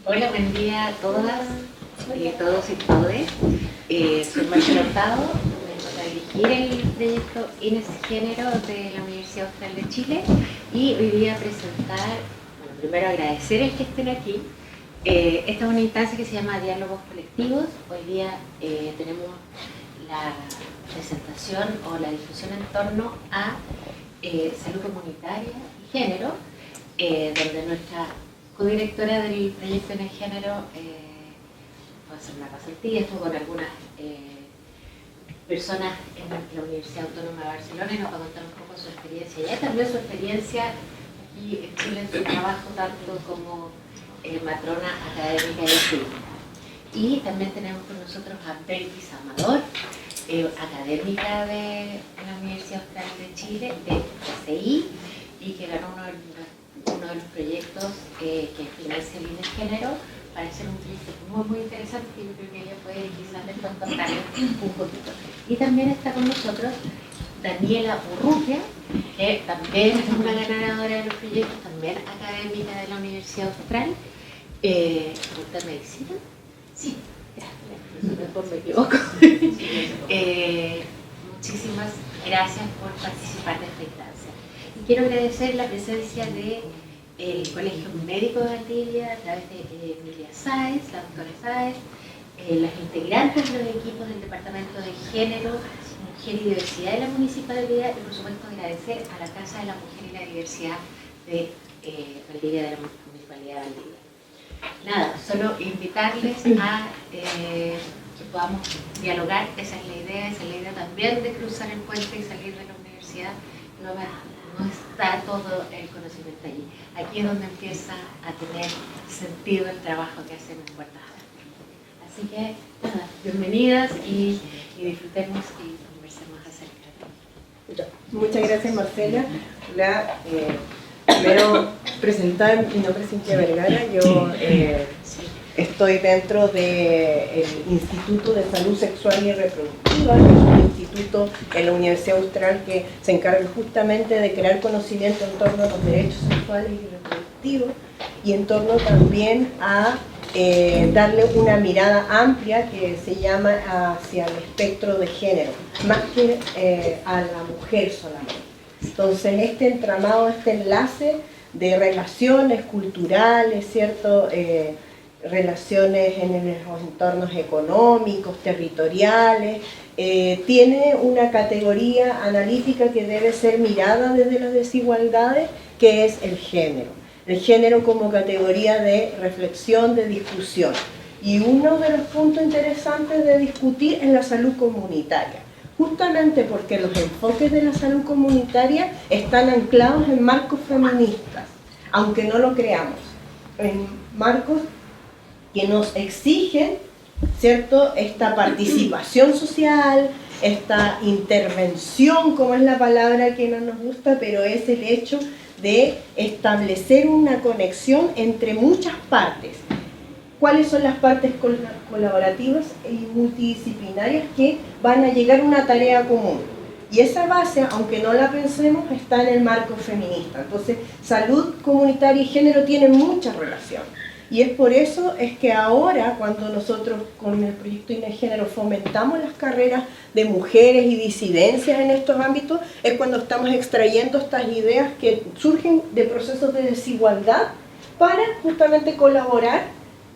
Hola, buen día a todas, todos y todes. Soy Marcela Hurtado, vengo a dirigir el proyecto INES Género de la Universidad Austral de Chile y hoy día presentar, bueno, primero agradecer el que estén aquí. Esta es una instancia que se llama Diálogos Colectivos. Hoy día tenemos la presentación o la discusión en torno a salud comunitaria y género, donde nuestra codirectora del proyecto en el género va a hacer una pasantía, estuvo con algunas personas en la Universidad Autónoma de Barcelona y nos va a contar un poco su experiencia allá, también su experiencia aquí en Chile en su trabajo tanto como matrona académica y activista. Y también tenemos con nosotros a Belkis Amador, académica de la Universidad Austral de Chile, de CI, y que ganó uno de los proyectos que financia el INES Género para hacer un proyecto muy interesante que yo creo que ella puede quizás después contarles un poquito. Y también está con nosotros Daniela Urrutia, que también es una ganadora de los proyectos, también académica de la Universidad Austral. ¿Usted medicina? Sí. Mejor me equivoco. Muchísimas gracias por participar de esta instancia. Y quiero agradecer la presencia del Colegio Médico de Valdivia a través de Emilia Sáez, la doctora Sáez, las integrantes de los equipos del Departamento de Género, Mujer y Diversidad de la Municipalidad y por supuesto agradecer a la Casa de la Mujer y la Diversidad de Valdivia, de la Municipalidad de Valdivia. Nada, solo invitarles a que podamos dialogar, esa es la idea también de cruzar el puente y salir de la universidad. No está todo el conocimiento allí. Aquí es donde empieza a tener sentido el trabajo que hacen en Puertas Adentro. Así que, nada, bienvenidas y disfrutemos y conversemos acerca de ello. Muchas gracias, Marcela. Primero, presentar, mi nombre es Cintia Vergara, yo estoy dentro del Instituto de Salud Sexual y Reproductiva, que es un instituto en la Universidad Austral que se encarga justamente de crear conocimiento en torno a los derechos sexuales y reproductivos y en torno también a darle una mirada amplia que se llama hacia el espectro de género, más que a la mujer solamente. Entonces, este entramado, este enlace de relaciones culturales, ¿cierto? Relaciones en los entornos económicos, territoriales, tiene una categoría analítica que debe ser mirada desde las desigualdades, que es el género. El género como categoría de reflexión, de discusión. Y uno de los puntos interesantes de discutir es la salud comunitaria. Justamente porque los enfoques de la salud comunitaria están anclados en marcos feministas, aunque no lo creamos, en marcos que nos exigen, ¿cierto?, esta participación social, esta intervención, como es la palabra que no nos gusta, pero es el hecho de establecer una conexión entre muchas partes. ¿Cuáles son las partes colaborativas y multidisciplinarias que van a llegar a una tarea común? Y esa base, aunque no la pensemos, está en el marco feminista. Entonces, salud comunitaria y género tienen mucha relación. Y es por eso es que ahora, cuando nosotros con el proyecto INES Género fomentamos las carreras de mujeres y disidencias en estos ámbitos, es cuando estamos extrayendo estas ideas que surgen de procesos de desigualdad para justamente colaborar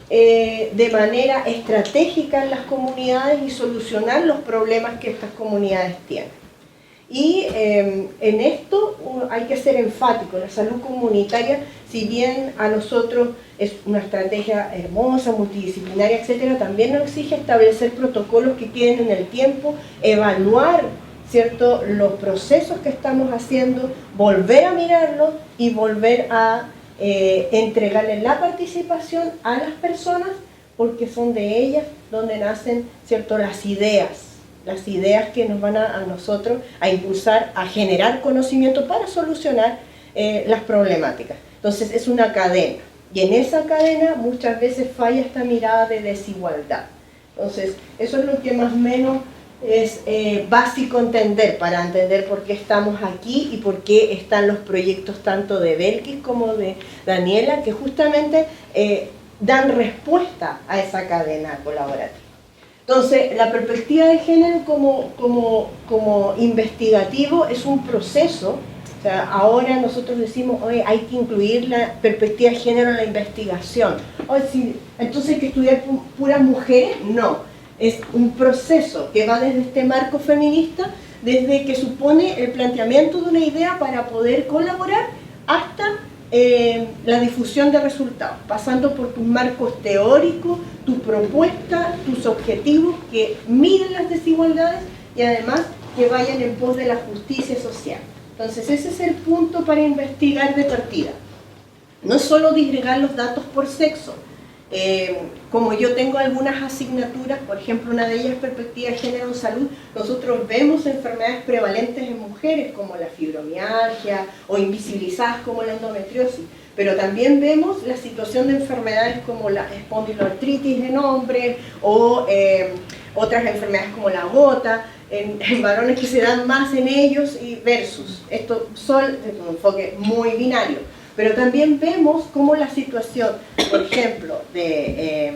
de manera estratégica en las comunidades y solucionar los problemas que estas comunidades tienen. Y en esto hay que ser enfático. La salud comunitaria, si bien a nosotros es una estrategia hermosa, multidisciplinaria, etcétera, también nos exige establecer protocolos que queden en el tiempo, evaluar, ¿cierto?, los procesos que estamos haciendo, volver a mirarlos y volver a entregarle la participación a las personas, porque son de ellas donde nacen, ¿cierto?, las ideas que nos van a nosotros a impulsar, a generar conocimiento para solucionar las problemáticas. Entonces es una cadena, y en esa cadena muchas veces falla esta mirada de desigualdad. Entonces eso es lo que más o menos es básico entender, para entender por qué estamos aquí y por qué están los proyectos tanto de Belkis como de Daniela, que justamente dan respuesta a esa cadena colaborativa. Entonces, la perspectiva de género como investigativo es un proceso. O sea, ahora nosotros decimos, oye, hay que incluir la perspectiva de género en la investigación. Oye, sí, entonces hay que estudiar puras mujeres. No, es un proceso que va desde este marco feminista, desde que supone el planteamiento de una idea para poder colaborar hasta la difusión de resultados, pasando por tus marcos teóricos, tu propuesta, tus objetivos que miden las desigualdades y además que vayan en pos de la justicia social. Entonces ese es el punto para investigar de partida. No es solo disgregar los datos por sexo. Como yo tengo algunas asignaturas, por ejemplo una de ellas es perspectiva de género en salud, nosotros vemos enfermedades prevalentes en mujeres como la fibromialgia o invisibilizadas como la endometriosis, pero también vemos la situación de enfermedades como la espondiloartritis en hombres o otras enfermedades como la gota, en varones que se dan más en ellos y versus. Esto son un enfoque muy binario. Pero también vemos cómo la situación, por ejemplo, de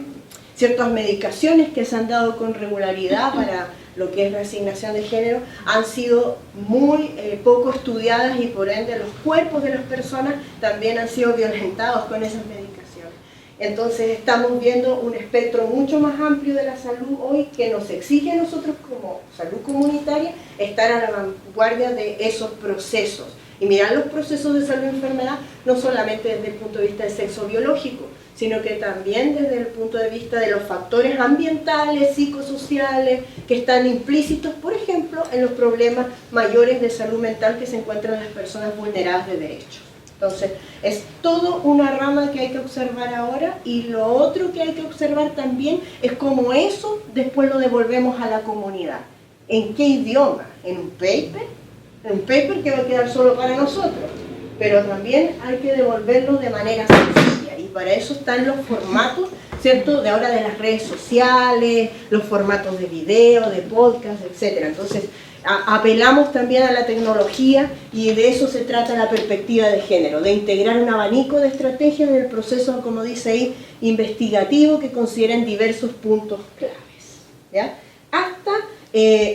ciertas medicaciones que se han dado con regularidad para lo que es la asignación de género, han sido muy poco estudiadas y por ende los cuerpos de las personas también han sido violentados con esas medicaciones. Entonces estamos viendo un espectro mucho más amplio de la salud hoy que nos exige a nosotros como salud comunitaria estar a la vanguardia de esos procesos. Y mirar los procesos de salud y enfermedad no solamente desde el punto de vista del sexo biológico, sino que también desde el punto de vista de los factores ambientales, psicosociales, que están implícitos, por ejemplo, en los problemas mayores de salud mental que se encuentran en las personas vulneradas de derechos. Entonces, es todo una rama que hay que observar ahora, y lo otro que hay que observar también es cómo eso después lo devolvemos a la comunidad. ¿En qué idioma? ¿En un paper? Un paper que va a quedar solo para nosotros, pero también hay que devolverlo de manera sencilla, y para eso están los formatos, ¿cierto?, de ahora de las redes sociales, los formatos de video, de podcast, etc. Entonces, apelamos también a la tecnología, y de eso se trata la perspectiva de género, de integrar un abanico de estrategias en el proceso, como dice ahí, investigativo, que consideren diversos puntos claves, ¿ya? Hasta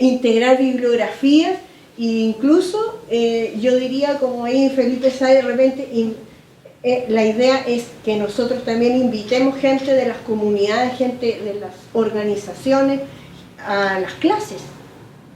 integrar bibliografías. E incluso, yo diría, como ahí Felipe sabe de repente, la idea es que nosotros también invitemos gente de las comunidades, gente de las organizaciones, a las clases,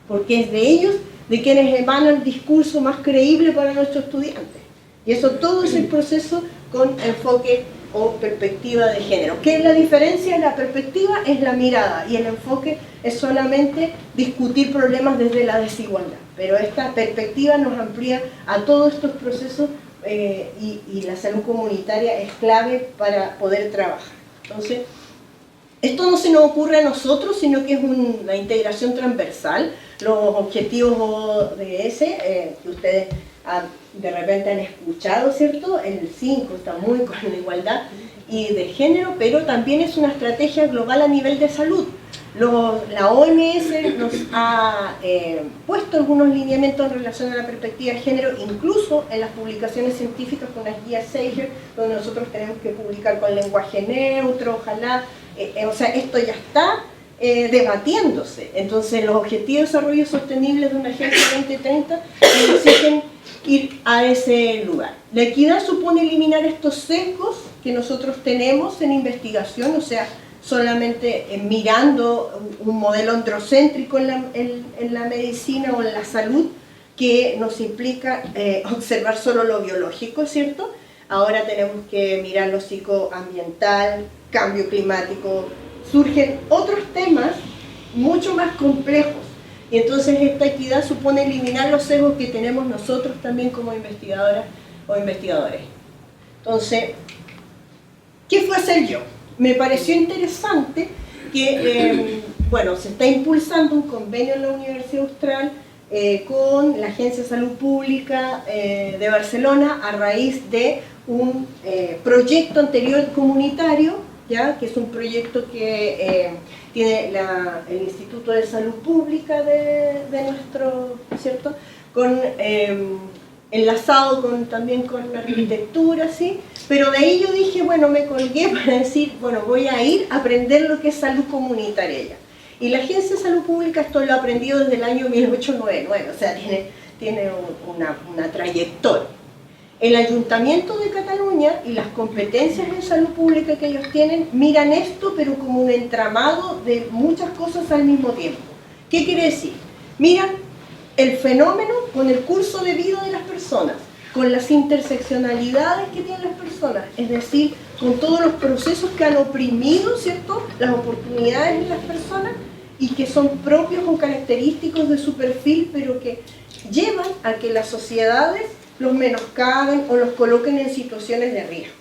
porque es de ellos de quienes emana el discurso más creíble para nuestros estudiantes. Y eso todo es el proceso con enfoque o perspectiva de género. ¿Qué es la diferencia? La perspectiva es la mirada y el enfoque es solamente discutir problemas desde la desigualdad. Pero esta perspectiva nos amplía a todos estos procesos y la salud comunitaria es clave para poder trabajar. Entonces, esto no se nos ocurre a nosotros, sino que es una integración transversal. Los objetivos ODS, que ustedes de repente han escuchado, ¿cierto? El 5 está muy con la igualdad y de género, pero también es una estrategia global a nivel de salud. La OMS nos ha puesto algunos lineamientos en relación a la perspectiva de género, incluso en las publicaciones científicas con las guías Sager, donde nosotros tenemos que publicar con lenguaje neutro, ojalá, o sea, esto ya está debatiéndose. Entonces los objetivos de desarrollo sostenible de una Agenda 2030 nos exigen ir a ese lugar. La equidad supone eliminar estos sesgos que nosotros tenemos en investigación, o sea, solamente mirando un modelo androcéntrico en la medicina o en la salud, que nos implica observar solo lo biológico, ¿cierto? Ahora tenemos que mirar lo psicoambiental, cambio climático, surgen otros temas mucho más complejos. Y entonces esta equidad supone eliminar los sesgos que tenemos nosotros también como investigadoras o investigadores. Entonces, ¿qué fue hacer yo? Me pareció interesante que, bueno, se está impulsando un convenio en la Universidad Austral con la Agencia de Salud Pública de Barcelona a raíz de un proyecto anterior comunitario, ¿ya? Que es un proyecto que tiene el Instituto de Salud Pública de nuestro, ¿cierto? Enlazado también con la arquitectura, ¿sí? Pero de ahí yo dije, bueno, me colgué para decir, bueno, voy a ir a aprender lo que es salud comunitaria ya. Y la Agencia de Salud Pública esto lo he aprendido desde el año 1899, o sea, tiene una trayectoria. El Ayuntamiento de Cataluña y las competencias en salud pública que ellos tienen miran esto pero como un entramado de muchas cosas al mismo tiempo. ¿Qué quiere decir? Miran el fenómeno con el curso de vida de las personas, con las interseccionalidades que tienen las personas, es decir, con todos los procesos que han oprimido, ¿cierto?, las oportunidades de las personas y que son propios o característicos de su perfil, pero que llevan a que las sociedades los menoscaben o los coloquen en situaciones de riesgo,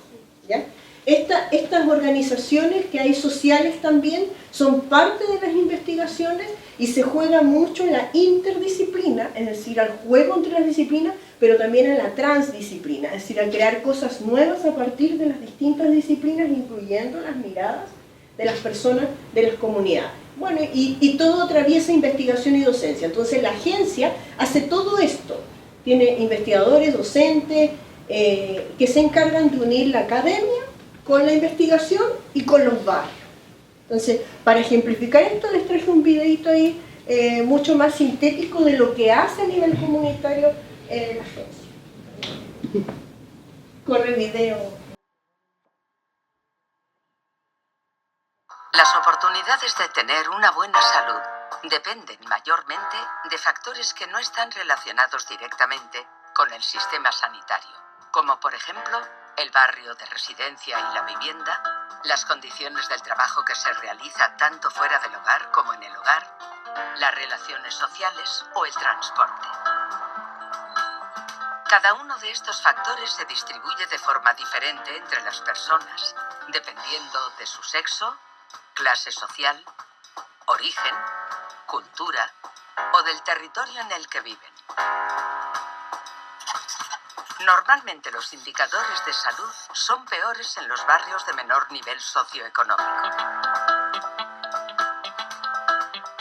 ¿ya? Estas organizaciones que hay sociales también son parte de las investigaciones y se juega mucho en la interdisciplina, es decir, al juego entre las disciplinas, pero también en la transdisciplina, es decir, al crear cosas nuevas a partir de las distintas disciplinas, incluyendo las miradas de las personas, de las comunidades. Bueno, y todo atraviesa investigación y docencia. Entonces la agencia hace todo esto. Tiene investigadores, docentes, que se encargan de unir la academia con la investigación y con los barrios. Entonces, para ejemplificar esto, les traje un videito ahí mucho más sintético de lo que hace a nivel comunitario la agencia. Corre video. Las oportunidades de tener una buena salud dependen mayormente de factores que no están relacionados directamente con el sistema sanitario, como por ejemplo el barrio de residencia y la vivienda, las condiciones del trabajo que se realiza tanto fuera del hogar como en el hogar, las relaciones sociales o el transporte. Cada uno de estos factores se distribuye de forma diferente entre las personas, dependiendo de su sexo, clase social, origen, cultura o del territorio en el que viven. Normalmente los indicadores de salud son peores en los barrios de menor nivel socioeconómico.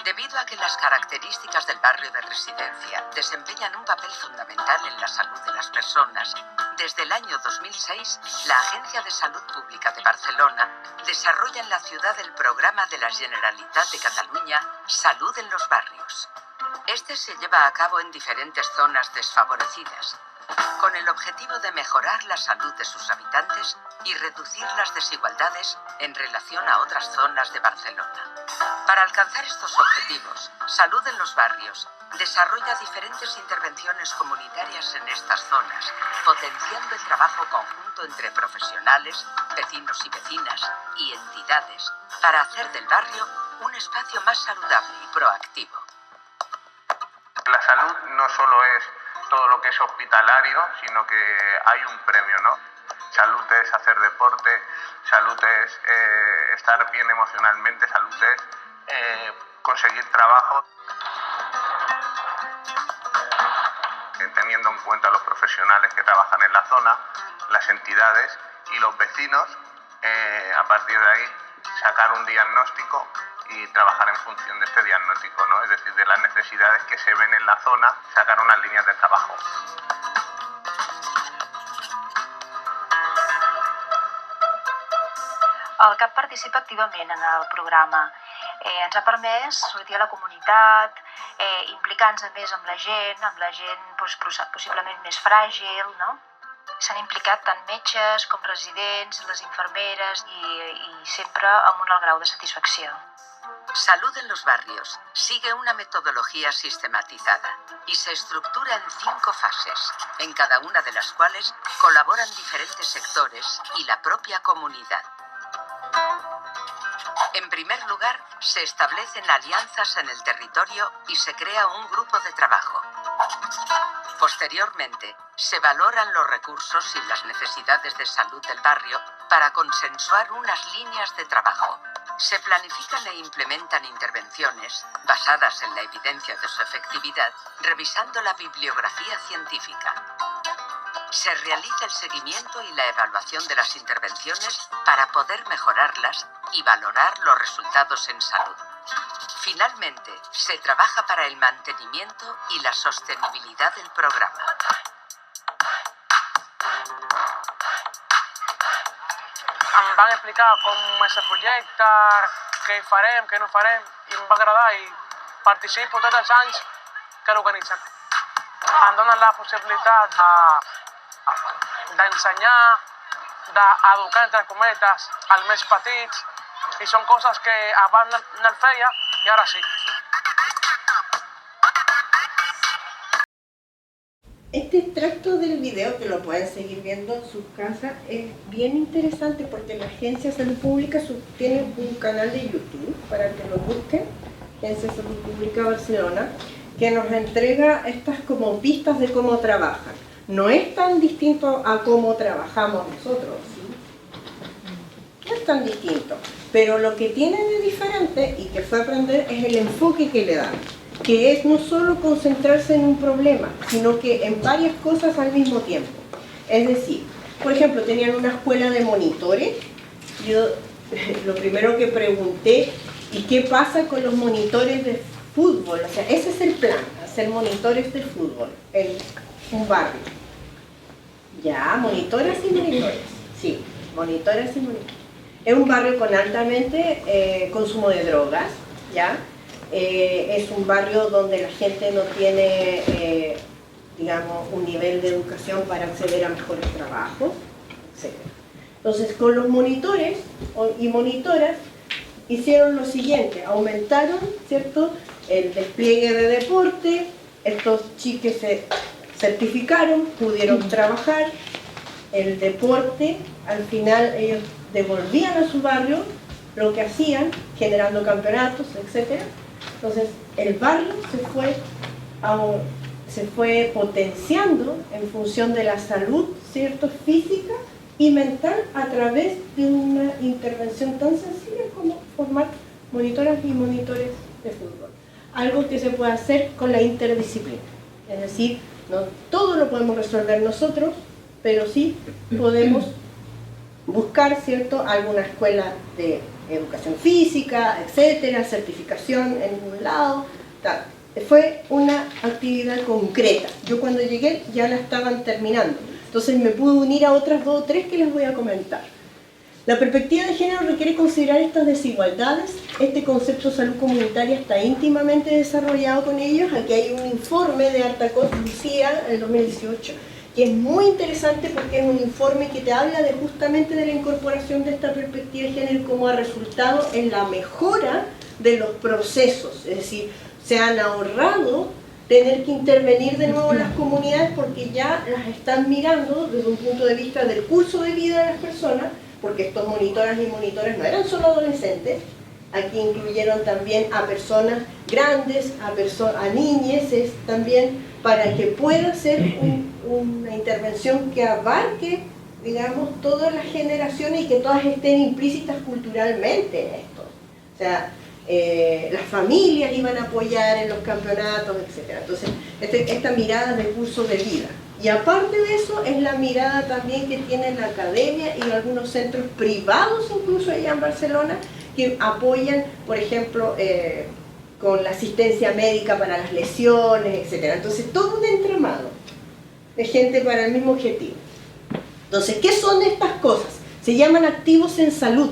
Debido a que las características del barrio de residencia desempeñan un papel fundamental en la salud de las personas, desde el año 2006, la Agencia de Salud Pública de Barcelona desarrolla en la ciudad el programa de la Generalitat de Cataluña Salud en los Barrios. Este se lleva a cabo en diferentes zonas desfavorecidas, con el objetivo de mejorar la salud de sus habitantes y reducir las desigualdades en relación a otras zonas de Barcelona. Para alcanzar estos objetivos, Salud en los Barrios desarrolla diferentes intervenciones comunitarias en estas zonas, potenciando el trabajo conjunto entre profesionales, vecinos y vecinas y entidades para hacer del barrio un espacio más saludable y proactivo. La salud no solo es todo lo que es hospitalario, sino que hay un premio, ¿no? Salud es hacer deporte, salud es estar bien emocionalmente, salud es conseguir trabajo. Teniendo en cuenta los profesionales que trabajan en la zona, las entidades y los vecinos, a partir de ahí sacar un diagnóstico y trabajar en función de este diagnóstico, ¿no? Es decir, de las necesidades que se ven en la zona, sacar unas líneas de trabajo. El CAP participa activament en el programa. Ens ha permès sortir a la comunitat, implicar-nos més amb la gent possiblement més fràgil, no? S'han implicat tant metges com residents, les infermeres i sempre amb un alt grau de satisfacció. Salud en los Barrios sigue una metodología sistematizada y se estructura en 5 fases, en cada una de las cuales colaboran diferentes sectores y la propia comunidad. En primer lugar, se establecen alianzas en el territorio y se crea un grupo de trabajo. Posteriormente, se valoran los recursos y las necesidades de salud del barrio para consensuar unas líneas de trabajo. Se planifican e implementan intervenciones basadas en la evidencia de su efectividad, revisando la bibliografía científica. Se realiza el seguimiento y la evaluación de las intervenciones para poder mejorarlas y valorar los resultados en salud. Finalmente, se trabaja para el mantenimiento y la sostenibilidad del programa. em van explicar com se projecta, què farem, què no farem, i em va agradar i participo tots els anys que l'organitzen. Em donen la possibilitat d'ensenyar, d'educar, entre cometes, als més petits, i són coses que abans no el feia i ara sí. Este extracto del video, que lo pueden seguir viendo en sus casas, es bien interesante porque la Agencia de Salud Pública tiene un canal de YouTube, para que lo busquen, Agencia de Salud Pública Barcelona, que nos entrega estas como pistas de cómo trabajan. No es tan distinto a cómo trabajamos nosotros, ¿sí? No es tan distinto, pero lo que tiene de diferente y que fue aprender es el enfoque que le dan, que es no solo concentrarse en un problema, sino que en varias cosas al mismo tiempo. Es decir, por ejemplo, tenían una escuela de monitores. Yo lo primero que pregunté, ¿y qué pasa con los monitores de fútbol? O sea, ese es el plan, hacer monitores de fútbol en un barrio. Ya, monitoras y monitores. Sí, monitoras y monitores. Es un barrio con altamente consumo de drogas, ¿ya? Es un barrio donde la gente no tiene, digamos, un nivel de educación para acceder a mejores trabajos, etc. Entonces, con los monitores y monitoras hicieron lo siguiente: aumentaron, ¿cierto?, el despliegue de deporte. Estos chiques se certificaron, pudieron trabajar el deporte. Al final ellos devolvían a su barrio lo que hacían, generando campeonatos, etc. Entonces el barrio se fue potenciando en función de la salud, ¿cierto?, física y mental, a través de una intervención tan sencilla como formar monitoras y monitores de fútbol. Algo que se puede hacer con la interdisciplina. Es decir, no todo lo podemos resolver nosotros, pero sí podemos buscar, ¿cierto?, alguna escuela de educación física, etcétera, certificación en un lado, tal. Fue una actividad concreta. Yo cuando llegué ya la estaban terminando, entonces me pude unir a otras 2 o 3 que les voy a comentar. La perspectiva de género requiere considerar estas desigualdades. Este concepto de salud comunitaria está íntimamente desarrollado con ellos. Aquí hay un informe de Artacos Lucía, en el 2018, que es muy interesante porque es un informe que te habla justamente de la incorporación de esta perspectiva de género como ha resultado en la mejora de los procesos. Es decir, se han ahorrado tener que intervenir de nuevo las comunidades porque ya las están mirando desde un punto de vista del curso de vida de las personas, porque estos monitoras y monitores no eran solo adolescentes. Aquí incluyeron también a personas grandes, a niñeces también, para que pueda ser una intervención que abarque, digamos, todas las generaciones y que todas estén implícitas culturalmente en esto. O sea, las familias iban a apoyar en los campeonatos, etc. Entonces, esta mirada de curso de vida. Y aparte de eso, es la mirada también que tiene la academia y algunos centros privados, incluso allá en Barcelona, que apoyan, por ejemplo, con la asistencia médica para las lesiones, etc. Entonces, todo un entramado de gente para el mismo objetivo. Entonces, ¿qué son estas cosas? Se llaman activos en salud.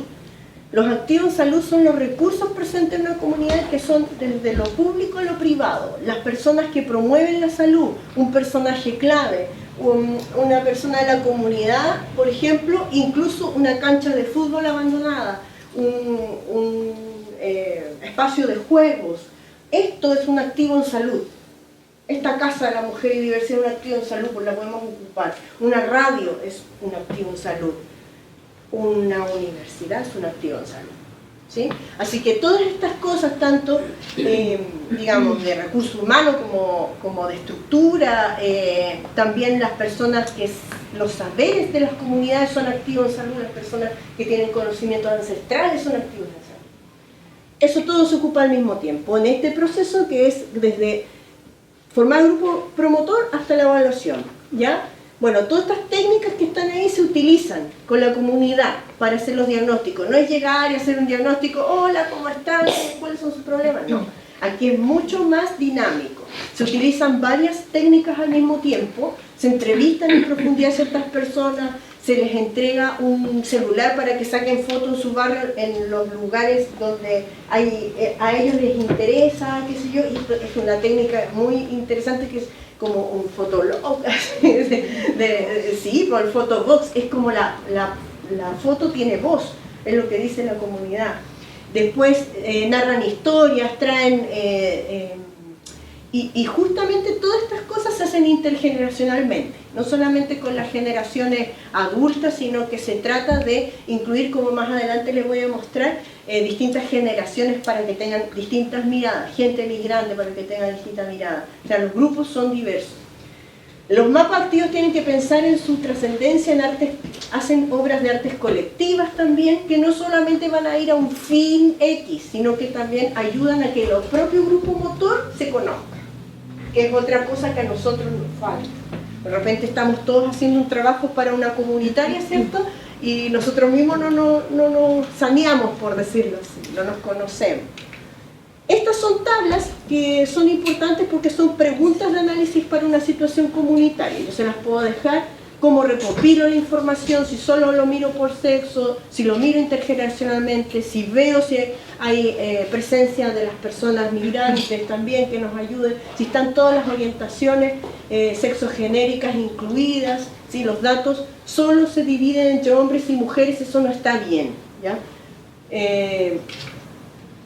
Los activos en salud son los recursos presentes en una comunidad que son desde lo público a lo privado. Las personas que promueven la salud, un personaje clave, una persona de la comunidad, por ejemplo, incluso una cancha de fútbol abandonada, un espacio de juegos. Esto es un activo en salud. Esta casa de la mujer y diversidad es un activo en salud, pues la podemos ocupar. Una radio es un activo en salud. Una universidad es un activo en salud, ¿sí? Así que todas estas cosas, tanto digamos de recursos humanos como de estructura, también las personas los saberes de las comunidades son activos en salud, las personas que tienen conocimientos ancestrales son activos en salud. Eso todo se ocupa al mismo tiempo, en este proceso que es desde formar grupo promotor hasta la evaluación, ¿ya? Bueno, todas estas técnicas que están ahí se utilizan con la comunidad para hacer los diagnósticos. No es llegar y hacer un diagnóstico, hola, ¿cómo están? ¿Cuáles son sus problemas? No, aquí es mucho más dinámico. Se utilizan varias técnicas al mismo tiempo, se entrevistan en profundidad a ciertas personas, se les entrega un celular para que saquen fotos en su barrio, en los lugares donde a ellos les interesa, qué sé yo, y es una técnica muy interesante que es como un fotolog, sí, por el photobox, es como la foto tiene voz, es lo que dice la comunidad. Después narran historias, traen... Y justamente todas estas cosas se hacen intergeneracionalmente, no solamente con las generaciones adultas, sino que se trata de incluir, como más adelante les voy a mostrar, distintas generaciones para que tengan distintas miradas, gente migrante para que tengan distintas miradas. O sea, los grupos son diversos. Los más partidos tienen que pensar en su trascendencia en artes, hacen obras de artes colectivas también, que no solamente van a ir a un fin X, sino que también ayudan a que los propios grupos motor se conozcan, que es otra cosa que a nosotros nos falta. De repente estamos todos haciendo un trabajo para una comunitaria, ¿cierto? Y nosotros mismos no nos saneamos, por decirlo así, no nos conocemos. Estas son tablas que son importantes porque son preguntas de análisis para una situación comunitaria. Yo se las puedo dejar, cómo recopilo la información, si solo lo miro por sexo, si lo miro intergeneracionalmente, si veo si hay presencia de las personas migrantes también que nos ayuden, si están todas las orientaciones sexogenéricas incluidas, si los datos solo se dividen entre hombres y mujeres, eso no está bien, ¿ya?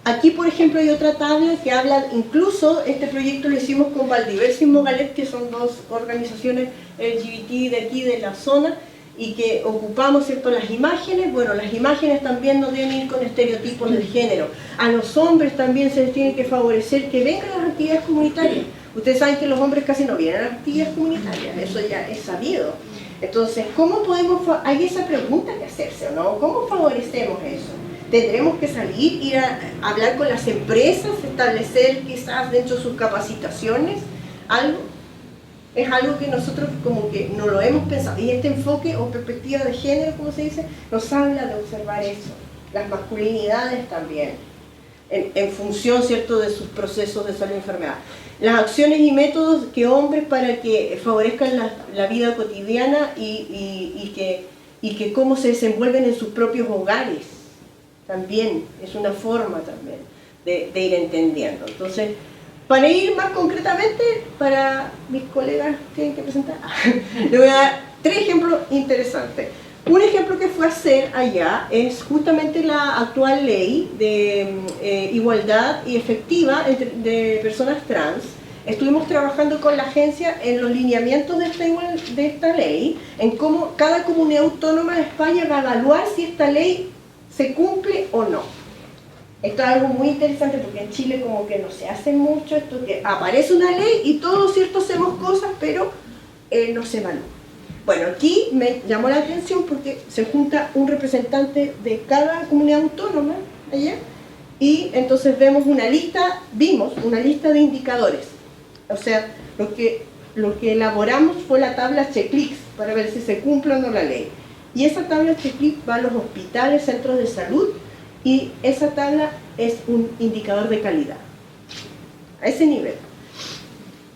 Aquí, por ejemplo, hay otra tabla que habla, incluso este proyecto lo hicimos con Valdiverso y Mogalet, que son dos organizaciones LGBT de aquí, de la zona, y que ocupamos, ¿cierto?, las imágenes. Bueno, las imágenes también no deben ir con estereotipos de género. A los hombres también se les tiene que favorecer que vengan a las actividades comunitarias. Ustedes saben que los hombres casi no vienen a las actividades comunitarias, eso ya es sabido. Entonces, ¿cómo podemos, hay esa pregunta que hacerse, ¿no? ¿Cómo favorecemos eso? Tendremos que salir, ir a hablar con las empresas, establecer quizás dentro de sus capacitaciones algo. Es algo que nosotros como que no lo hemos pensado. Y este enfoque o perspectiva de género, como se dice, nos habla de observar eso. Las masculinidades también, en función, ¿cierto?, de sus procesos de salud y enfermedad. Las acciones y métodos que hombres para que favorezcan la vida cotidiana y que cómo se desenvuelven en sus propios hogares. También es una forma también de ir entendiendo. Entonces, para ir más concretamente, para mis colegas tienen que presentar, le voy a dar 3 ejemplos interesantes. Un ejemplo que fue a hacer allá es justamente la actual ley de igualdad y efectiva de personas trans. Estuvimos trabajando con la agencia en los lineamientos de esta ley, en cómo cada comunidad autónoma de España va a evaluar si esta ley se cumple o no. Esto es algo muy interesante porque en Chile como que no se hace mucho esto, que aparece una ley y todos, ¿cierto?, hacemos cosas, pero no se evalúa. Bueno, aquí me llamó la atención porque se junta un representante de cada comunidad autónoma allá y entonces vimos una lista de indicadores. O sea, lo que elaboramos fue la tabla checklist para ver si se cumple o no la ley. Y esa tabla checklist va a los hospitales, centros de salud, y esa tabla es un indicador de calidad, a ese nivel.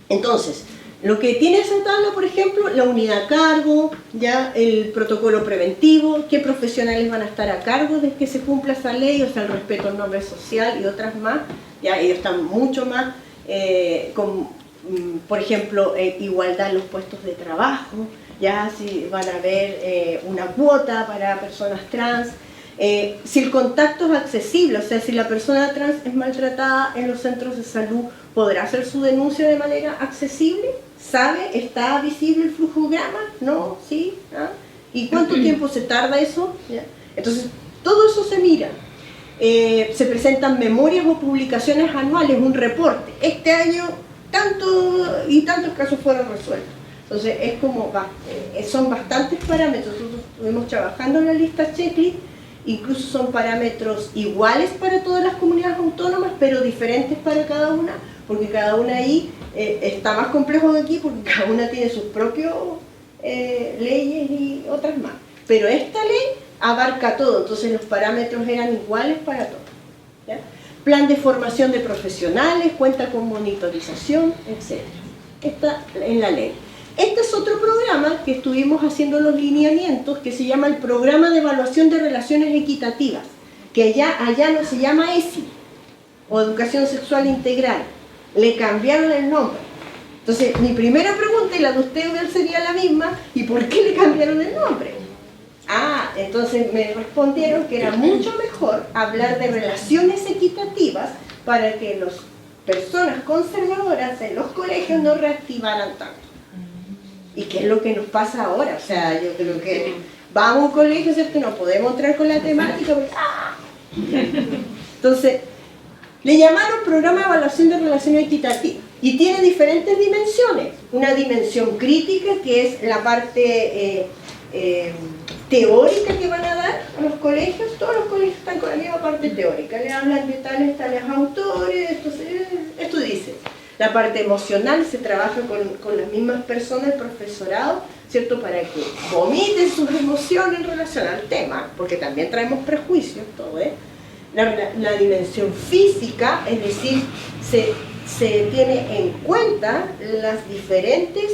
Entonces, lo que tiene esa tabla, por ejemplo, la unidad a cargo, ya el protocolo preventivo, qué profesionales van a estar a cargo de que se cumpla esa ley, o sea, el respeto al nombre social y otras más, ya ellos están mucho más con, por ejemplo, igualdad en los puestos de trabajo, ya si van a haber una cuota para personas trans, si el contacto es accesible, o sea, si la persona trans es maltratada en los centros de salud, ¿podrá hacer su denuncia de manera accesible? ¿Sabe? ¿Está visible el flujograma? ¿No? ¿Sí? ¿Ah? ¿Y cuánto tiempo se tarda eso? ¿Ya? Entonces, todo eso se mira. Se presentan memorias o publicaciones anuales, un reporte. Este año, tanto y tantos casos fueron resueltos. Entonces, es como, son bastantes parámetros. Nosotros estuvimos trabajando en la lista checklist. Incluso son parámetros iguales para todas las comunidades autónomas, pero diferentes para cada una, porque cada una ahí está más complejo de aquí, porque cada una tiene sus propias leyes y otras más. Pero esta ley abarca todo, entonces los parámetros eran iguales para todos, ¿ya? Plan de formación de profesionales, cuenta con monitorización, etc. Está en la ley. Este es otro programa que estuvimos haciendo los lineamientos, que se llama el Programa de Evaluación de Relaciones Equitativas, que allá no se llama ESI, o Educación Sexual Integral. Le cambiaron el nombre. Entonces, mi primera pregunta y la de usted sería la misma, ¿y por qué le cambiaron el nombre? Entonces me respondieron que era mucho mejor hablar de relaciones equitativas para que las personas conservadoras en los colegios no reactivaran tanto. ¿Y qué es lo que nos pasa ahora? O sea, yo creo que vamos a un colegio, ¿cierto? No podemos entrar con la temática porque, Entonces, le llamaron Programa de Evaluación de Relaciones Equitativas y tiene diferentes dimensiones. Una dimensión crítica, que es la parte teórica que van a dar a los colegios. Todos los colegios están con la misma parte teórica, le hablan de tales autores, esto dice. La parte emocional se trabaja con las mismas personas, el profesorado, ¿cierto? Para que vomiten sus emociones en relación al tema, porque también traemos prejuicios, todo, ¿eh? La dimensión física, es decir, se tiene en cuenta las diferentes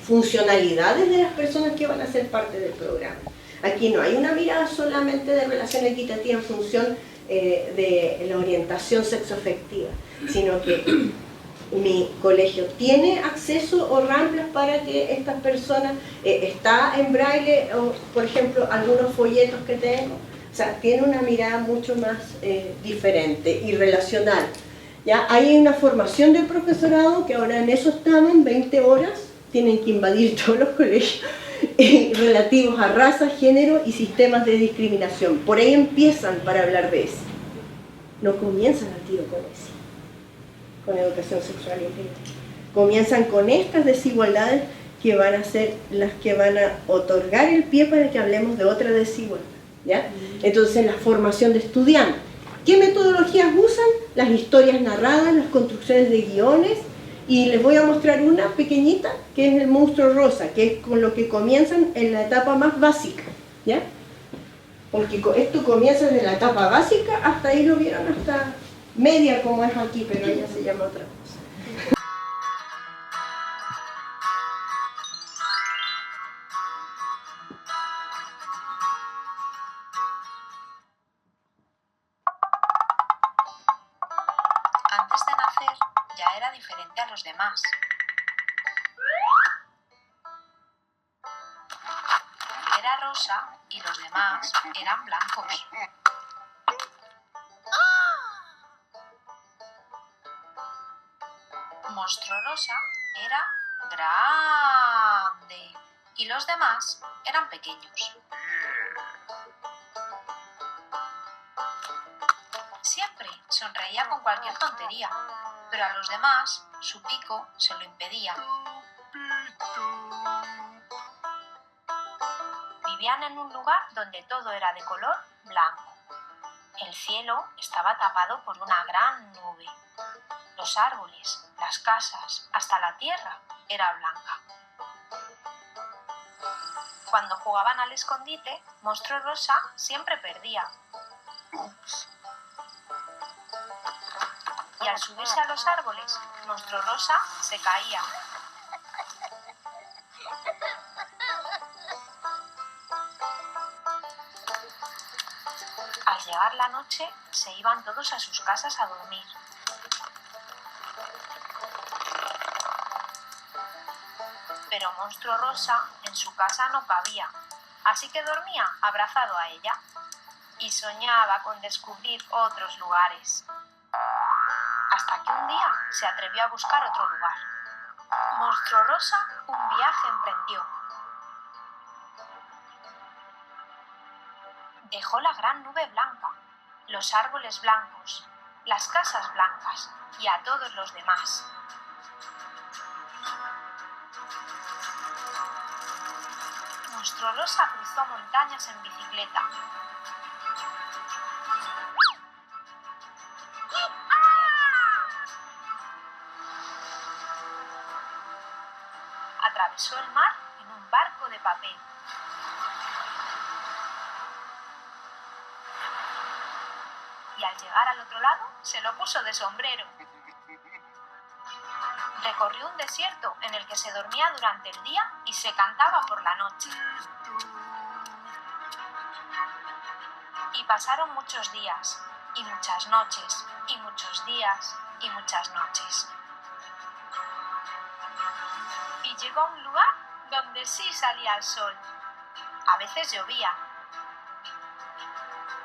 funcionalidades de las personas que van a ser parte del programa. Aquí no hay una mirada solamente de relación equitativa en función de la orientación sexoafectiva, sino que mi colegio tiene acceso o ramplas para que estas personas, está en braille, o, por ejemplo, algunos folletos que tengo, o sea, tiene una mirada mucho más diferente y relacional. ¿Ya? Hay una formación del profesorado que ahora en eso estamos, 20 horas, tienen que invadir todos los colegios relativos a raza, género y sistemas de discriminación. Por ahí empiezan para hablar de eso. No comienzan al tiro con eso, con educación sexual integral. Comienzan con estas desigualdades que van a ser las que van a otorgar el pie para que hablemos de otra desigualdad, ¿ya? Entonces, la formación de estudiantes. ¿Qué metodologías usan? Las historias narradas, las construcciones de guiones, y les voy a mostrar una pequeñita que es el monstruo rosa, que es con lo que comienzan en la etapa más básica, ¿ya? Porque esto comienza desde la etapa básica hasta ahí lo vieron, hasta media como es aquí, pero ella se llama otra cosa. Antes de nacer ya era diferente a los demás. Era rosa y los demás eran blancos. Monstruo Rosa era grande y los demás eran pequeños. Siempre sonreía con cualquier tontería, pero a los demás su pico se lo impedía. Vivían en un lugar donde todo era de color blanco. El cielo estaba tapado por una gran nube. Los árboles, las casas, hasta la tierra era blanca. Cuando jugaban al escondite, Monstruo Rosa siempre perdía. Y al subirse a los árboles, Monstruo Rosa se caía. Al llegar la noche, se iban todos a sus casas a dormir. Pero Monstruo Rosa en su casa no cabía, así que dormía abrazado a ella y soñaba con descubrir otros lugares. Hasta que un día se atrevió a buscar otro lugar. Monstruo Rosa un viaje emprendió. Dejó la gran nube blanca, los árboles blancos, las casas blancas y a todos los demás. Monstruo Rosa cruzó montañas en bicicleta. Atravesó el mar en un barco de papel. Y al llegar al otro lado, se lo puso de sombrero. Recorrió un desierto en el que se dormía durante el día y se cantaba por la noche. Y pasaron muchos días, y muchas noches, y muchos días, y muchas noches. Y llegó a un lugar donde sí salía el sol. A veces llovía.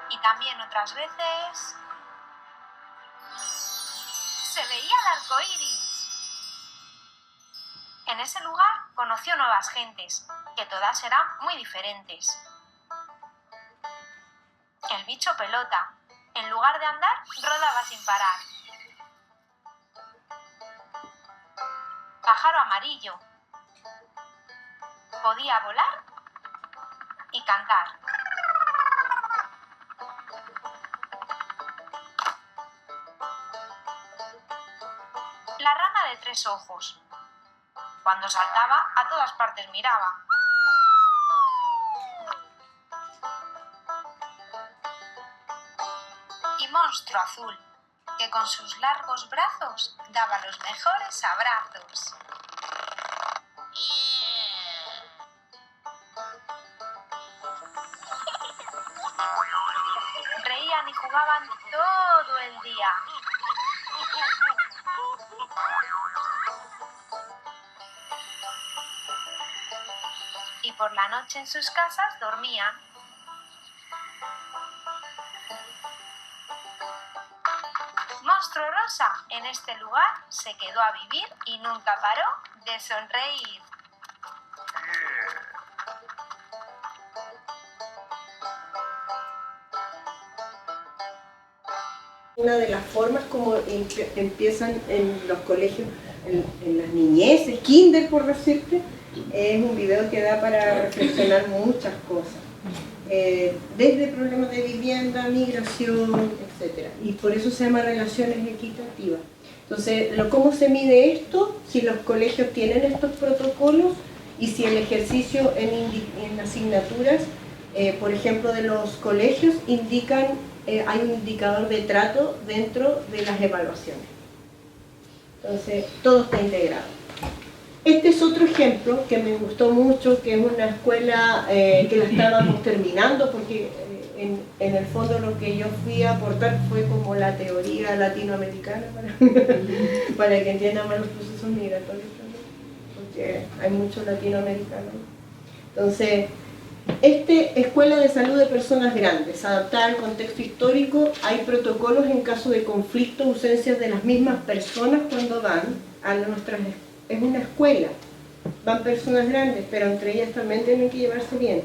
Y también otras veces se veía el arco iris. En ese lugar conoció nuevas gentes, que todas eran muy diferentes. El bicho pelota, en lugar de andar, rodaba sin parar. Pájaro amarillo, podía volar y cantar. La rana de 3 ojos. Cuando saltaba, a todas partes miraba. Y monstruo azul, que con sus largos brazos daba los mejores abrazos. Reían y jugaban todo el día. Y por la noche en sus casas dormían. Monstruo rosa en este lugar se quedó a vivir y nunca paró de sonreír. Una de las formas como empiezan en los colegios, en las niñeces, kinder por decirte, es un video que da para reflexionar muchas cosas, desde problemas de vivienda, migración, etc. Y por eso se llama relaciones equitativas. Entonces, ¿cómo se mide esto? Si los colegios tienen estos protocolos y si el ejercicio en asignaturas, por ejemplo, de los colegios, hay un indicador de trato dentro de las evaluaciones. Entonces, todo está integrado. Este es otro ejemplo que me gustó mucho, que es una escuela que la estábamos terminando, porque en el fondo lo que yo fui a aportar fue como la teoría latinoamericana para que entiendan más los procesos migratorios también, porque hay mucho latinoamericano. Entonces, Escuela de Salud de Personas Grandes, adaptada al contexto histórico. Hay protocolos en caso de conflicto, ausencias de las mismas personas cuando van a nuestras escuelas. Es una escuela, van personas grandes, pero entre ellas también tienen que llevarse bien.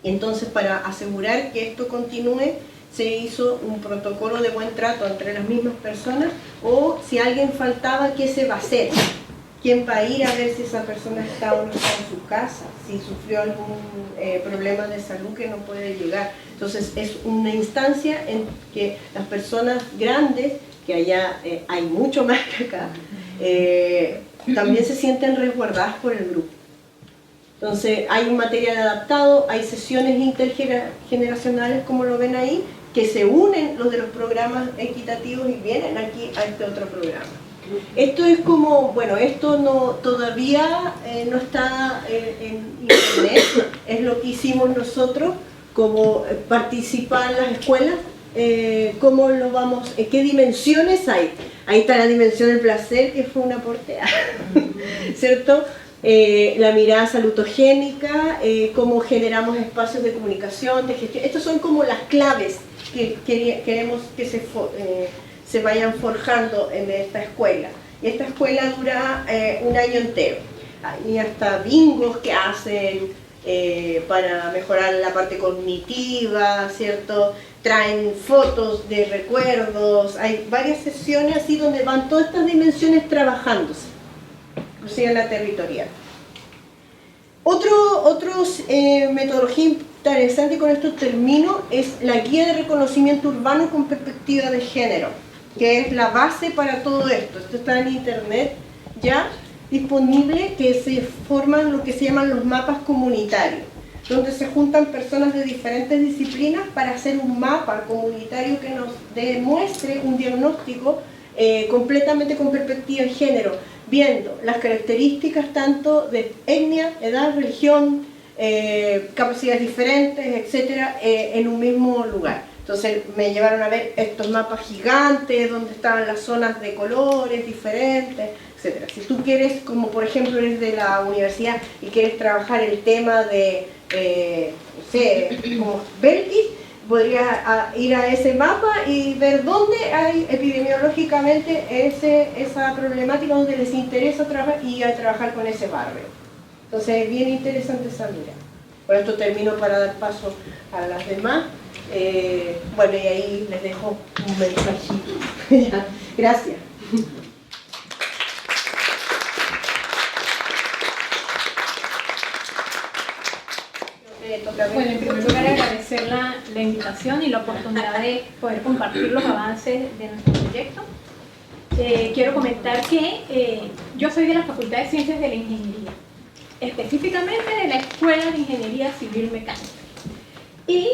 Entonces, para asegurar que esto continúe, se hizo un protocolo de buen trato entre las mismas personas, o si alguien faltaba, ¿qué se va a hacer? ¿Quién va a ir a ver si esa persona está o no está en su casa? Si sufrió algún problema de salud que no puede llegar. Entonces, es una instancia en que las personas grandes, que allá hay mucho más que acá, también se sienten resguardadas por el grupo. Entonces hay un material adaptado, hay sesiones intergeneracionales, como lo ven ahí, que se unen los de los programas equitativos y vienen aquí a este otro programa. Esto es como, bueno, esto todavía no está en internet, es lo que hicimos nosotros, como participar en las escuelas. ¿Cómo lo vamos? ¿Qué dimensiones hay? Ahí está la dimensión del placer, que fue una portea, ¿cierto? La mirada salutogénica, cómo generamos espacios de comunicación, de gestión. Estas son como las claves que queremos que se vayan forjando en esta escuela. Y esta escuela dura un año entero. Hay hasta bingos que hacen para mejorar la parte cognitiva, ¿cierto? Traen fotos de recuerdos, hay varias sesiones así donde van todas estas dimensiones trabajándose, inclusive en la territorial. Otra metodología interesante, y con esto termino, es la guía de reconocimiento urbano con perspectiva de género, que es la base para todo esto. Esto está en internet ya disponible, que se forman lo que se llaman los mapas comunitarios, donde se juntan personas de diferentes disciplinas para hacer un mapa comunitario que nos demuestre un diagnóstico completamente con perspectiva de género. viendo las características tanto de etnia, edad, religión, capacidades diferentes, etcétera, en un mismo lugar. Entonces me llevaron a ver estos mapas gigantes donde estaban las zonas de colores diferentes, etcétera. Si tú quieres, como por ejemplo eres de la universidad y quieres trabajar el tema de, no sé, como Belkis, podrías ir a ese mapa y ver dónde hay epidemiológicamente esa problemática, donde les interesa trabajar y a trabajar con ese barrio. Entonces es bien interesante esa mira. Por esto termino para dar paso a las demás. Bueno, y ahí les dejo un mensajito. Gracias. Bueno, en primer lugar agradecer la invitación y la oportunidad de poder compartir los avances de nuestro proyecto. Quiero comentar que yo soy de la Facultad de Ciencias de la Ingeniería, específicamente de la Escuela de Ingeniería Civil Mecánica. Y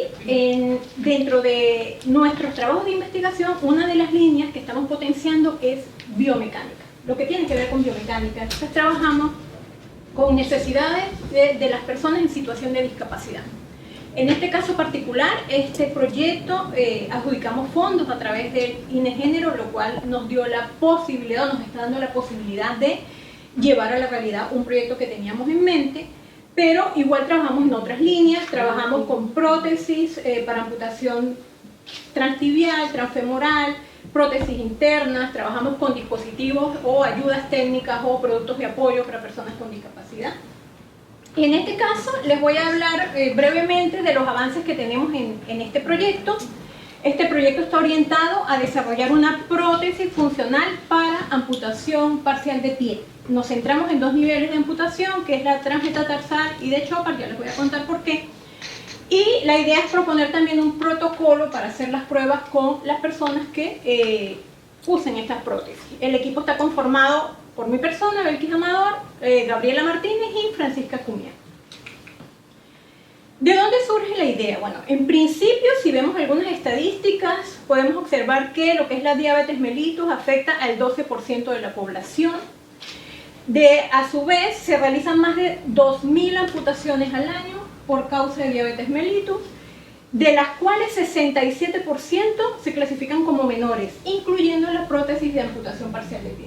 dentro de nuestros trabajos de investigación, una de las líneas que estamos potenciando es biomecánica, lo que tiene que ver con biomecánica. Entonces trabajamos con necesidades de las personas en situación de discapacidad. En este caso particular, este proyecto adjudicamos fondos a través del INEGénero, lo cual nos dio la posibilidad, nos está dando la posibilidad de llevar a la realidad un proyecto que teníamos en mente, pero igual trabajamos en otras líneas, trabajamos con prótesis para amputación transtibial, transfemoral, prótesis internas, trabajamos con dispositivos o ayudas técnicas o productos de apoyo para personas con discapacidad. Y en este caso les voy a hablar brevemente de los avances que tenemos en este proyecto. Este proyecto está orientado a desarrollar una prótesis funcional para amputación parcial de pie. Nos centramos en dos niveles de amputación, que es la transmetatarsal y de Chopard, ya les voy a contar por qué. Y la idea es proponer también un protocolo para hacer las pruebas con las personas que usen estas prótesis. El equipo está conformado por mi persona, Belkis Amador, Gabriela Martínez y Francisca Cumia. ¿De dónde surge la idea? Bueno, en principio, si vemos algunas estadísticas, podemos observar que lo que es la diabetes mellitus afecta al 12% de la población. A su vez, se realizan más de 2.000 amputaciones al año por causa de diabetes mellitus, de las cuales 67% se clasifican como menores, incluyendo la prótesis de amputación parcial de pie.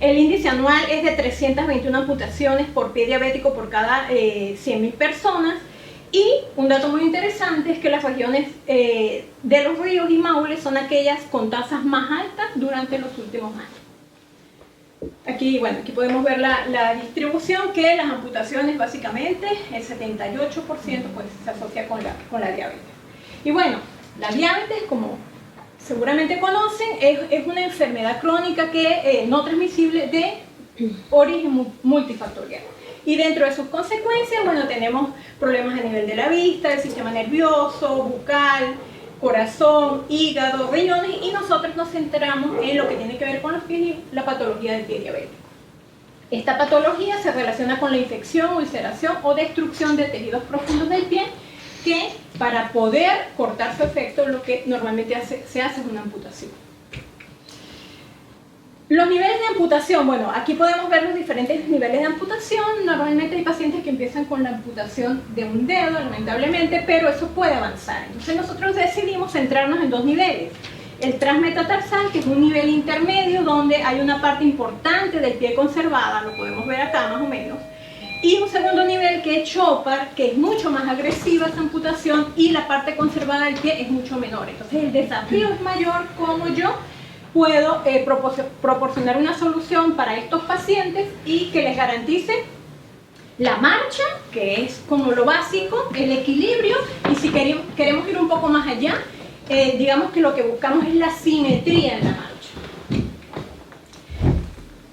El índice anual es de 321 amputaciones por pie diabético por cada 100.000 personas, y un dato muy interesante es que las regiones de Los Ríos y Maule son aquellas con tasas más altas durante los últimos años. Aquí, bueno, aquí podemos ver la distribución, que las amputaciones básicamente, el 78% pues, se asocia con la diabetes. Y bueno, la diabetes, como seguramente conocen, es una enfermedad crónica que no transmisible de origen multifactorial. Y dentro de sus consecuencias, bueno, tenemos problemas a nivel de la vista, del sistema nervioso, bucal, corazón, hígado, riñones, y nosotros nos centramos en lo que tiene que ver con los pies y la patología del pie diabético. Esta patología se relaciona con la infección, ulceración o destrucción de tejidos profundos del pie, que para poder cortar su efecto lo que normalmente se hace es una amputación. Los niveles de amputación, bueno, aquí podemos ver los diferentes niveles de amputación. Normalmente hay pacientes que empiezan con la amputación de un dedo, lamentablemente, pero eso puede avanzar. Entonces nosotros decidimos centrarnos en dos niveles. El transmetatarsal, que es un nivel intermedio donde hay una parte importante del pie conservada, lo podemos ver acá más o menos, y un segundo nivel que es Chopard, que es mucho más agresiva esa amputación y la parte conservada del pie es mucho menor. Entonces el desafío es mayor, como yo puedo proporcionar una solución para estos pacientes y que les garantice la marcha, que es como lo básico, el equilibrio, y si queremos ir un poco más allá, digamos que lo que buscamos es la simetría en la marcha.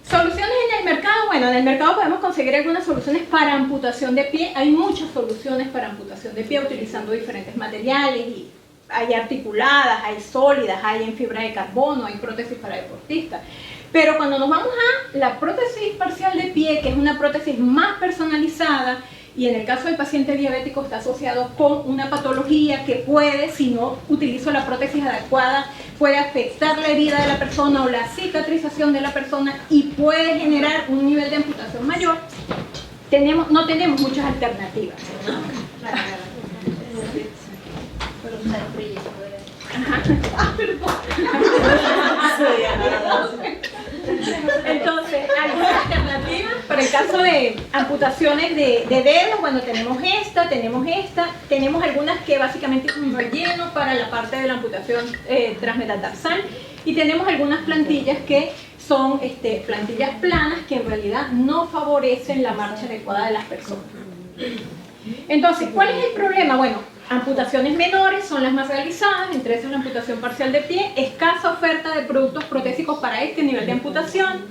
Soluciones en el mercado, bueno, en el mercado podemos conseguir algunas soluciones para amputación de pie. Hay muchas soluciones para amputación de pie utilizando diferentes materiales, y hay articuladas, hay sólidas, hay en fibra de carbono, hay prótesis para deportistas. Pero cuando nos vamos a la prótesis parcial de pie, que es una prótesis más personalizada, y en el caso del paciente diabético está asociado con una patología que puede, si no utilizo la prótesis adecuada, puede afectar la herida de la persona o la cicatrización de la persona y puede generar un nivel de amputación mayor. No tenemos muchas alternativas. Entonces, algunas alternativas para el caso de amputaciones de dedos, bueno, tenemos algunas que básicamente es un relleno para la parte de la amputación transmetatarsal, y tenemos algunas plantillas que son plantillas planas que en realidad no favorecen la marcha adecuada de las personas. Entonces, ¿cuál es el problema? Bueno, amputaciones menores son las más realizadas, entre esas la amputación parcial de pie, escasa oferta de productos protésicos para este nivel de amputación.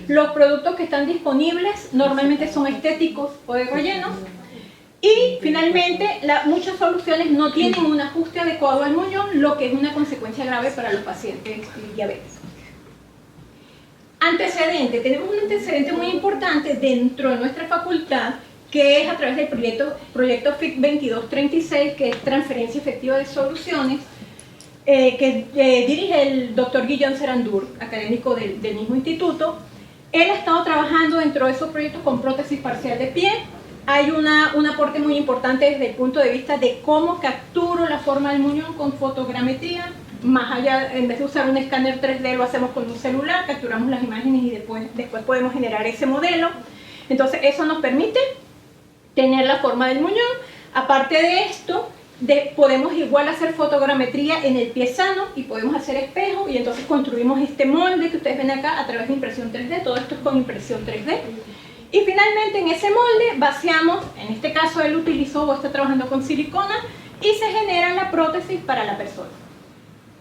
Los productos que están disponibles normalmente son estéticos o de rellenos. Y finalmente, muchas soluciones no tienen un ajuste adecuado al muñón, lo que es una consecuencia grave para los pacientes diabéticos. Antecedente. Tenemos un antecedente muy importante dentro de nuestra facultad, que es a través del proyecto FIC 2236, que es Transferencia Efectiva de Soluciones, que dirige el doctor Guillaume Serandur, académico del mismo instituto. Él ha estado trabajando dentro de esos proyectos con prótesis parcial de pie. Hay un aporte muy importante desde el punto de vista de cómo capturo la forma del muñón con fotogrametría. Más allá, en vez de usar un escáner 3D, lo hacemos con un celular, capturamos las imágenes y después podemos generar ese modelo. Entonces, eso nos permite tener la forma del muñón. Aparte de esto, podemos igual hacer fotogrametría en el pie sano y podemos hacer espejo, y entonces construimos este molde que ustedes ven acá a través de impresión 3D. Todo esto es con impresión 3D. Y finalmente en ese molde vaciamos, en este caso él utilizó o está trabajando con silicona, y se genera la prótesis para la persona.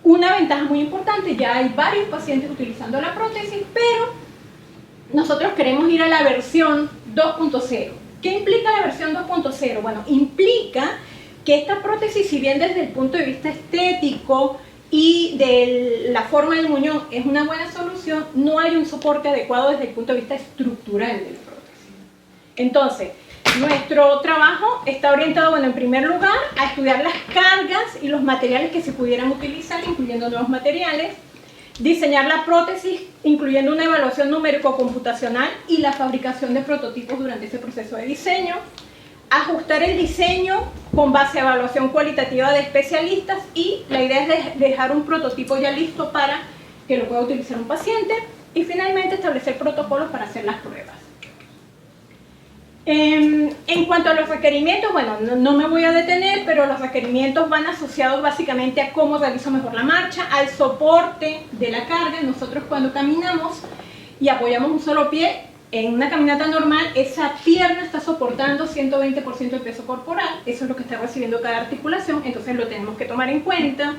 Una ventaja muy importante, ya hay varios pacientes utilizando la prótesis, pero nosotros queremos ir a la versión 2.0. ¿Qué implica la versión 2.0? Bueno, implica que esta prótesis, si bien desde el punto de vista estético y de la forma del muñón es una buena solución, no hay un soporte adecuado desde el punto de vista estructural de la prótesis. Entonces, nuestro trabajo está orientado, bueno, en primer lugar, a estudiar las cargas y los materiales que se pudieran utilizar, incluyendo nuevos materiales, diseñar la prótesis, incluyendo una evaluación numérico-computacional y la fabricación de prototipos durante ese proceso de diseño, ajustar el diseño con base a evaluación cualitativa de especialistas, y la idea es dejar un prototipo ya listo para que lo pueda utilizar un paciente, y finalmente establecer protocolos para hacer las pruebas. En cuanto a los requerimientos, bueno, no me voy a detener, pero los requerimientos van asociados básicamente a cómo realizo mejor la marcha, al soporte de la carga. Nosotros cuando caminamos y apoyamos un solo pie, en una caminata normal, esa pierna está soportando 120% del peso corporal, eso es lo que está recibiendo cada articulación, entonces lo tenemos que tomar en cuenta.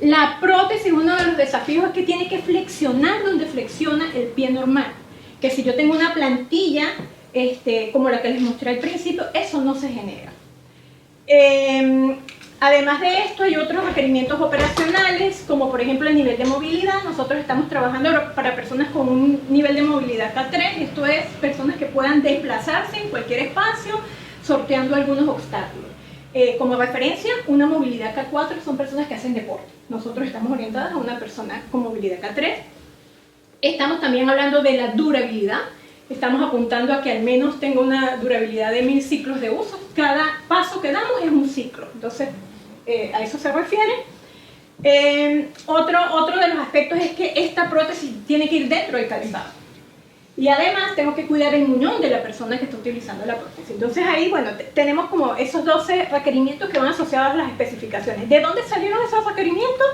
La prótesis, uno de los desafíos es que tiene que flexionar donde flexiona el pie normal, que si yo tengo una plantilla, como la que les mostré al principio, eso no se genera. Además de esto, hay otros requerimientos operacionales, como por ejemplo el nivel de movilidad. Nosotros estamos trabajando para personas con un nivel de movilidad K3, esto es, personas que puedan desplazarse en cualquier espacio, sorteando algunos obstáculos. Como referencia, una movilidad K4 son personas que hacen deporte. Nosotros estamos orientadas a una persona con movilidad K3. Estamos también hablando de la durabilidad. Estamos apuntando a que al menos tenga una durabilidad de 1000 ciclos de uso. Cada paso que damos es un ciclo, entonces a eso se refiere. Otro de los aspectos es que esta prótesis tiene que ir dentro del calzado. Y además tengo que cuidar el muñón de la persona que está utilizando la prótesis. Entonces ahí, bueno, tenemos como esos 12 requerimientos que van asociados a las especificaciones. ¿De dónde salieron esos requerimientos?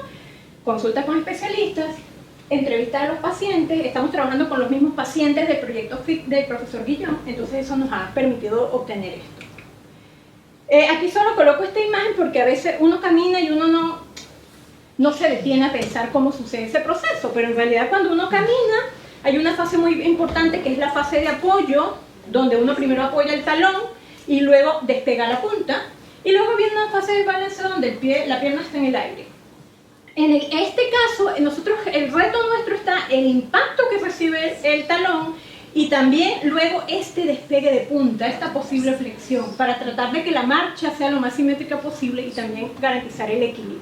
Consulta con especialistas, entrevistas a los pacientes. Estamos trabajando con los mismos pacientes del proyecto FIC del profesor Guillaume, entonces eso nos ha permitido obtener esto. Aquí solo coloco esta imagen porque a veces uno camina y uno no se detiene a pensar cómo sucede ese proceso, pero en realidad cuando uno camina hay una fase muy importante que es la fase de apoyo, donde uno primero apoya el talón y luego despega la punta, y luego viene una fase de balanceo donde la pierna está en el aire. En este caso, el reto nuestro está en el impacto que recibe el talón y también luego este despegue de punta, esta posible flexión, para tratar de que la marcha sea lo más simétrica posible y también garantizar el equilibrio.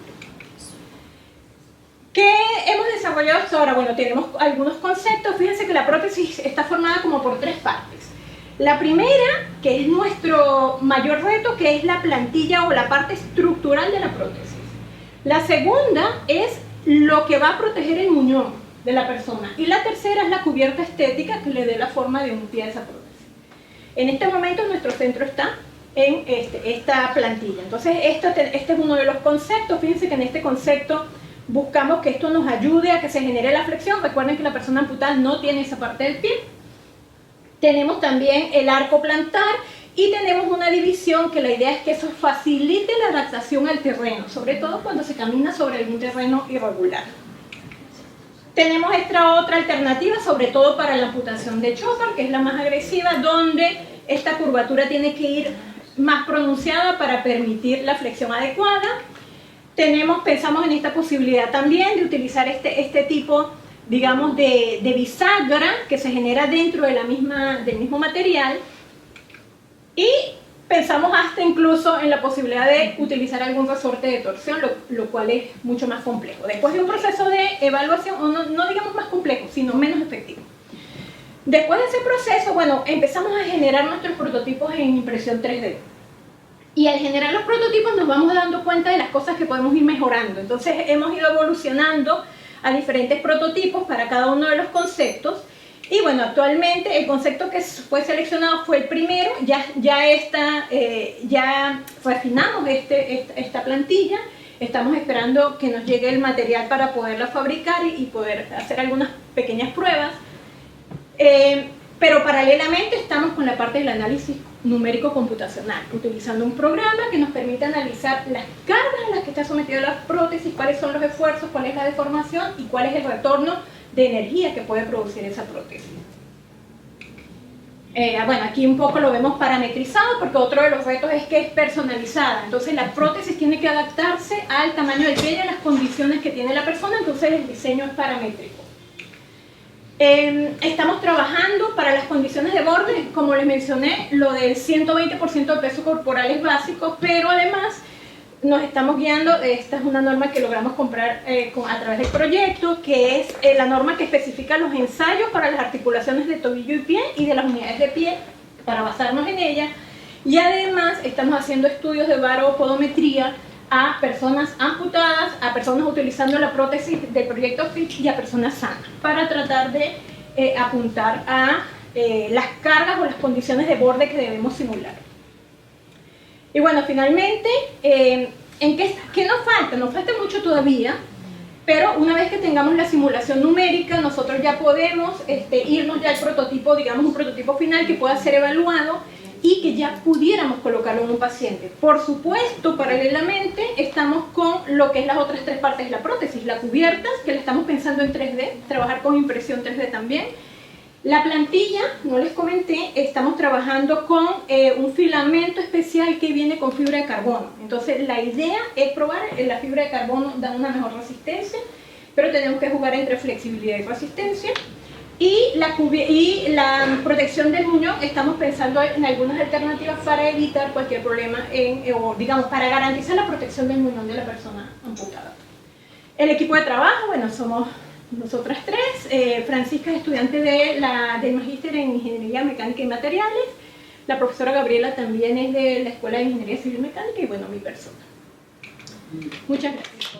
¿Qué hemos desarrollado hasta ahora? Bueno, tenemos algunos conceptos. Fíjense que la prótesis está formada como por 3 partes. La primera, que es nuestro mayor reto, que es la plantilla o la parte estructural de la prótesis. La segunda es lo que va a proteger el muñón de la persona. Y la tercera es la cubierta estética que le dé la forma de un pie a esa prótesis. En este momento nuestro centro está en esta plantilla. Entonces este es uno de los conceptos. Fíjense que en este concepto buscamos que esto nos ayude a que se genere la flexión. Recuerden que la persona amputada no tiene esa parte del pie. Tenemos también el arco plantar y tenemos una división que la idea es que eso facilite la adaptación al terreno, sobre todo cuando se camina sobre algún terreno irregular. Tenemos esta otra alternativa, sobre todo para la amputación de chopper, que es la más agresiva, donde esta curvatura tiene que ir más pronunciada para permitir la flexión adecuada. Pensamos en esta posibilidad también de utilizar este tipo, digamos, de bisagra que se genera dentro de del mismo material, y pensamos hasta incluso en la posibilidad de utilizar algún resorte de torsión, lo cual es mucho más complejo. Después de un proceso de evaluación, o no digamos más complejo, sino menos efectivo. Después de ese proceso, bueno, empezamos a generar nuestros prototipos en impresión 3D. Y al generar los prototipos nos vamos dando cuenta de las cosas que podemos ir mejorando. Entonces hemos ido evolucionando a diferentes prototipos para cada uno de los conceptos. Y bueno, actualmente el concepto que fue seleccionado fue el primero. Ya refinamos esta plantilla. Estamos esperando que nos llegue el material para poderla fabricar y poder hacer algunas pequeñas pruebas. Pero paralelamente estamos con la parte del análisis numérico computacional, utilizando un programa que nos permite analizar las cargas a las que está sometida la prótesis, cuáles son los esfuerzos, cuál es la deformación y cuál es el retorno de energía que puede producir esa prótesis. Bueno, aquí un poco lo vemos parametrizado porque otro de los retos es que es personalizada. Entonces la prótesis tiene que adaptarse al tamaño del pie y a las condiciones que tiene la persona, entonces el diseño es paramétrico. Estamos trabajando para las condiciones de borde, como les mencioné, lo del 120% de peso corporal es básico, pero además nos estamos guiando, esta es una norma que logramos comprar a través del proyecto, que es la norma que especifica los ensayos para las articulaciones de tobillo y pie y de las unidades de pie, para basarnos en ella. Y además estamos haciendo estudios de baropodometría a personas amputadas, a personas utilizando la prótesis del proyecto FIT y a personas sanas, para tratar de apuntar a las cargas o las condiciones de borde que debemos simular. Y bueno, finalmente, ¿qué nos falta? Nos falta mucho todavía, pero una vez que tengamos la simulación numérica, nosotros ya podemos irnos ya al prototipo, digamos un prototipo final que pueda ser evaluado y que ya pudiéramos colocarlo en un paciente. Por supuesto, paralelamente, estamos con lo que es las otras 3 partes de la prótesis, la cubierta, que la estamos pensando en 3D, trabajar con impresión 3D también. La plantilla, no les comenté, estamos trabajando con un filamento especial que viene con fibra de carbono. Entonces la idea es probar, la fibra de carbono da una mejor resistencia, pero tenemos que jugar entre flexibilidad y resistencia. Y la protección del muñón, estamos pensando en algunas alternativas para evitar cualquier problema, o digamos, para garantizar la protección del muñón de la persona amputada. El equipo de trabajo, bueno, somos nosotras 3, Francisca es estudiante del Magíster en Ingeniería Mecánica y Materiales, la profesora Gabriela también es de la Escuela de Ingeniería Civil Mecánica y bueno, mi persona. Muchas gracias.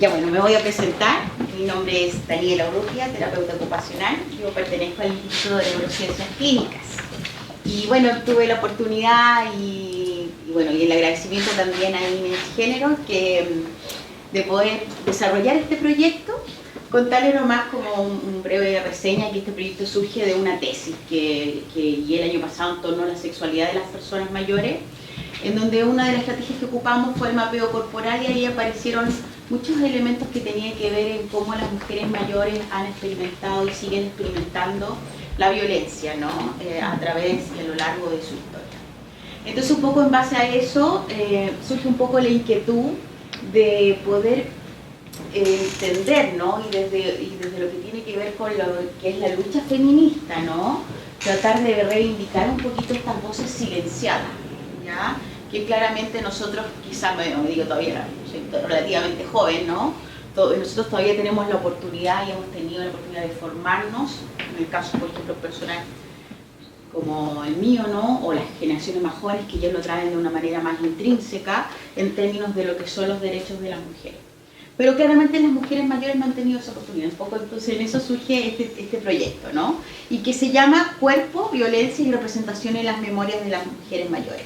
Ya bueno, me voy a presentar. Mi nombre es Daniela Urrutia, terapeuta ocupacional. Yo pertenezco al Instituto de Neurociencias Clínicas. Y bueno, tuve la oportunidad y el agradecimiento también a Inés Género de poder desarrollar este proyecto. Contarles nomás como un breve reseña que este proyecto surge de una tesis que el año pasado en torno a la sexualidad de las personas mayores, en donde una de las estrategias que ocupamos fue el mapeo corporal y ahí aparecieron muchos elementos que tenían que ver en cómo las mujeres mayores han experimentado y siguen experimentando la violencia, ¿no? A través y a lo largo de su historia. Entonces un poco en base a eso surge un poco la inquietud de poder entender, ¿no? Y desde lo que tiene que ver con lo que es la lucha feminista, ¿no? Tratar de reivindicar un poquito estas voces silenciadas, ¿ya? Que claramente nosotros, quizás, me digo todavía, soy relativamente joven, ¿no? Nosotros todavía tenemos la oportunidad y hemos tenido la oportunidad de formarnos, en el caso, por ejemplo, personal como el mío, ¿no? O las generaciones más jóvenes que ya lo traen de una manera más intrínseca en términos de lo que son los derechos de las mujeres. Pero claramente las mujeres mayores no han tenido esa oportunidad, un poco entonces en eso surge este proyecto, ¿no? Y que se llama Cuerpo, Violencia y Representación en las Memorias de las Mujeres Mayores.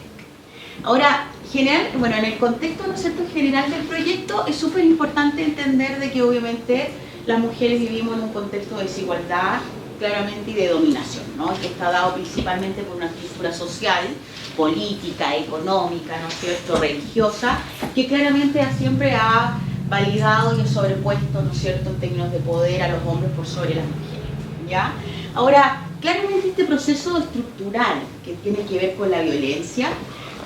Ahora, en el contexto, ¿no es cierto?, general del proyecto es súper importante entender de que obviamente las mujeres vivimos en un contexto de desigualdad, claramente, y de dominación, ¿no? Que está dado principalmente por una estructura social, política, económica, ¿no es cierto?, religiosa, que claramente siempre ha validado y ha sobrepuesto, ¿no es cierto?, en términos de poder a los hombres por sobre las mujeres, ¿ya? Ahora, claramente este proceso estructural que tiene que ver con la violencia,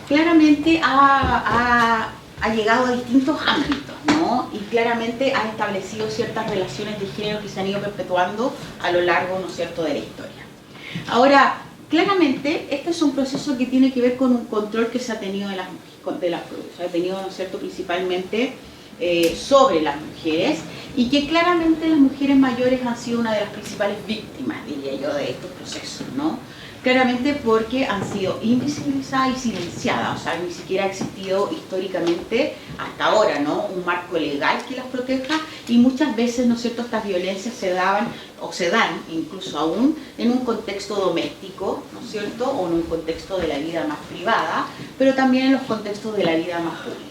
claramente ha llegado a distintos ámbitos, ¿no? Y claramente ha establecido ciertas relaciones de género que se han ido perpetuando a lo largo, ¿no es cierto?, de la historia. Ahora, claramente, este es un proceso que tiene que ver con un control que se ha tenido ¿no es cierto?, principalmente sobre las mujeres, y que claramente las mujeres mayores han sido una de las principales víctimas, diría yo, de estos procesos, ¿no? Claramente porque han sido invisibilizadas y silenciadas, o sea, ni siquiera ha existido históricamente hasta ahora, ¿no?, un marco legal que las proteja, y muchas veces, ¿no es cierto?, estas violencias se daban o se dan incluso aún en un contexto doméstico, ¿no es cierto?, o en un contexto de la vida más privada, pero también en los contextos de la vida más pública.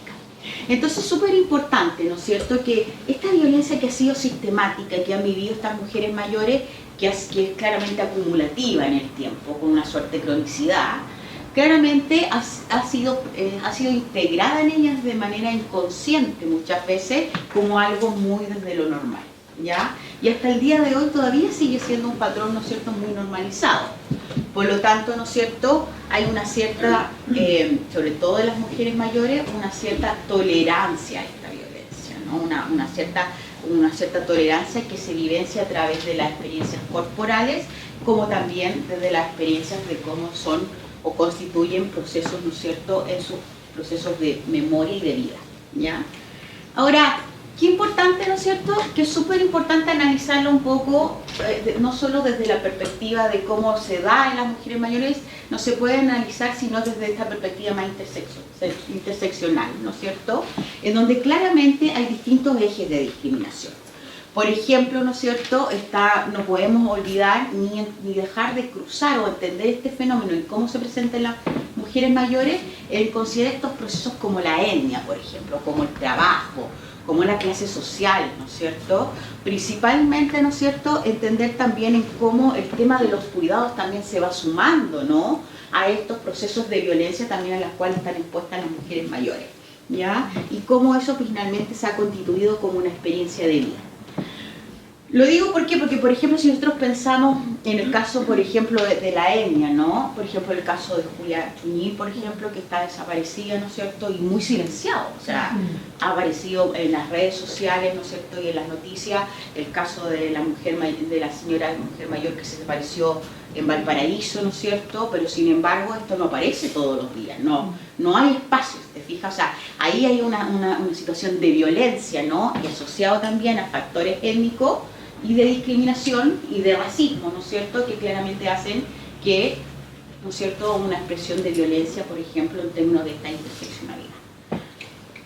Entonces es súper importante, ¿no es cierto?, que esta violencia que ha sido sistemática y que han vivido estas mujeres mayores, que es claramente acumulativa en el tiempo, con una suerte de cronicidad, claramente ha sido integrada en ellas de manera inconsciente muchas veces como algo muy desde lo normal, ¿ya? Y hasta el día de hoy todavía sigue siendo un patrón, ¿no es cierto?, muy normalizado. Por lo tanto, ¿no es cierto?, hay una cierta, sobre todo de las mujeres mayores, una cierta tolerancia a esta violencia, ¿no? Una cierta tolerancia que se vivencia a través de las experiencias corporales, como también desde las experiencias de cómo son o constituyen procesos, ¿no es cierto?, en sus procesos de memoria y de vida, ¿ya? Ahora, qué importante, ¿no es cierto?, que es súper importante analizarlo un poco, no solo desde la perspectiva de cómo se da en las mujeres mayores, no se puede analizar sino desde esta perspectiva más interseccional, ¿no es cierto?, en donde claramente hay distintos ejes de discriminación. Por ejemplo, ¿no es cierto?, no podemos olvidar ni dejar de cruzar o entender este fenómeno y cómo se presenta en las mujeres mayores, en considerar estos procesos como la etnia, por ejemplo, como el trabajo, como la clase social, ¿no es cierto? Principalmente, ¿no es cierto?, entender también en cómo el tema de los cuidados también se va sumando, ¿no?, a estos procesos de violencia también a las cuales están expuestas las mujeres mayores, ¿ya? Y cómo eso finalmente se ha constituido como una experiencia de vida. Lo digo porque, por ejemplo, si nosotros pensamos en el caso, por ejemplo, de la etnia, ¿no? Por ejemplo, el caso de Julia Chuñi, por ejemplo, que está desaparecida, ¿no es cierto?, y muy silenciado, o sea, ha aparecido en las redes sociales, ¿no es cierto?, y en las noticias, el caso de la señora mujer mayor que se desapareció en Valparaíso, ¿no es cierto?, pero sin embargo esto no aparece todos los días, no hay espacios, ¿te fijas? O sea, ahí hay una situación de violencia, ¿no?, y asociado también a factores étnicos, y de discriminación y de racismo, ¿no es cierto?, que claramente hacen que, ¿no es cierto?, una expresión de violencia, por ejemplo, en términos de esta interseccionalidad.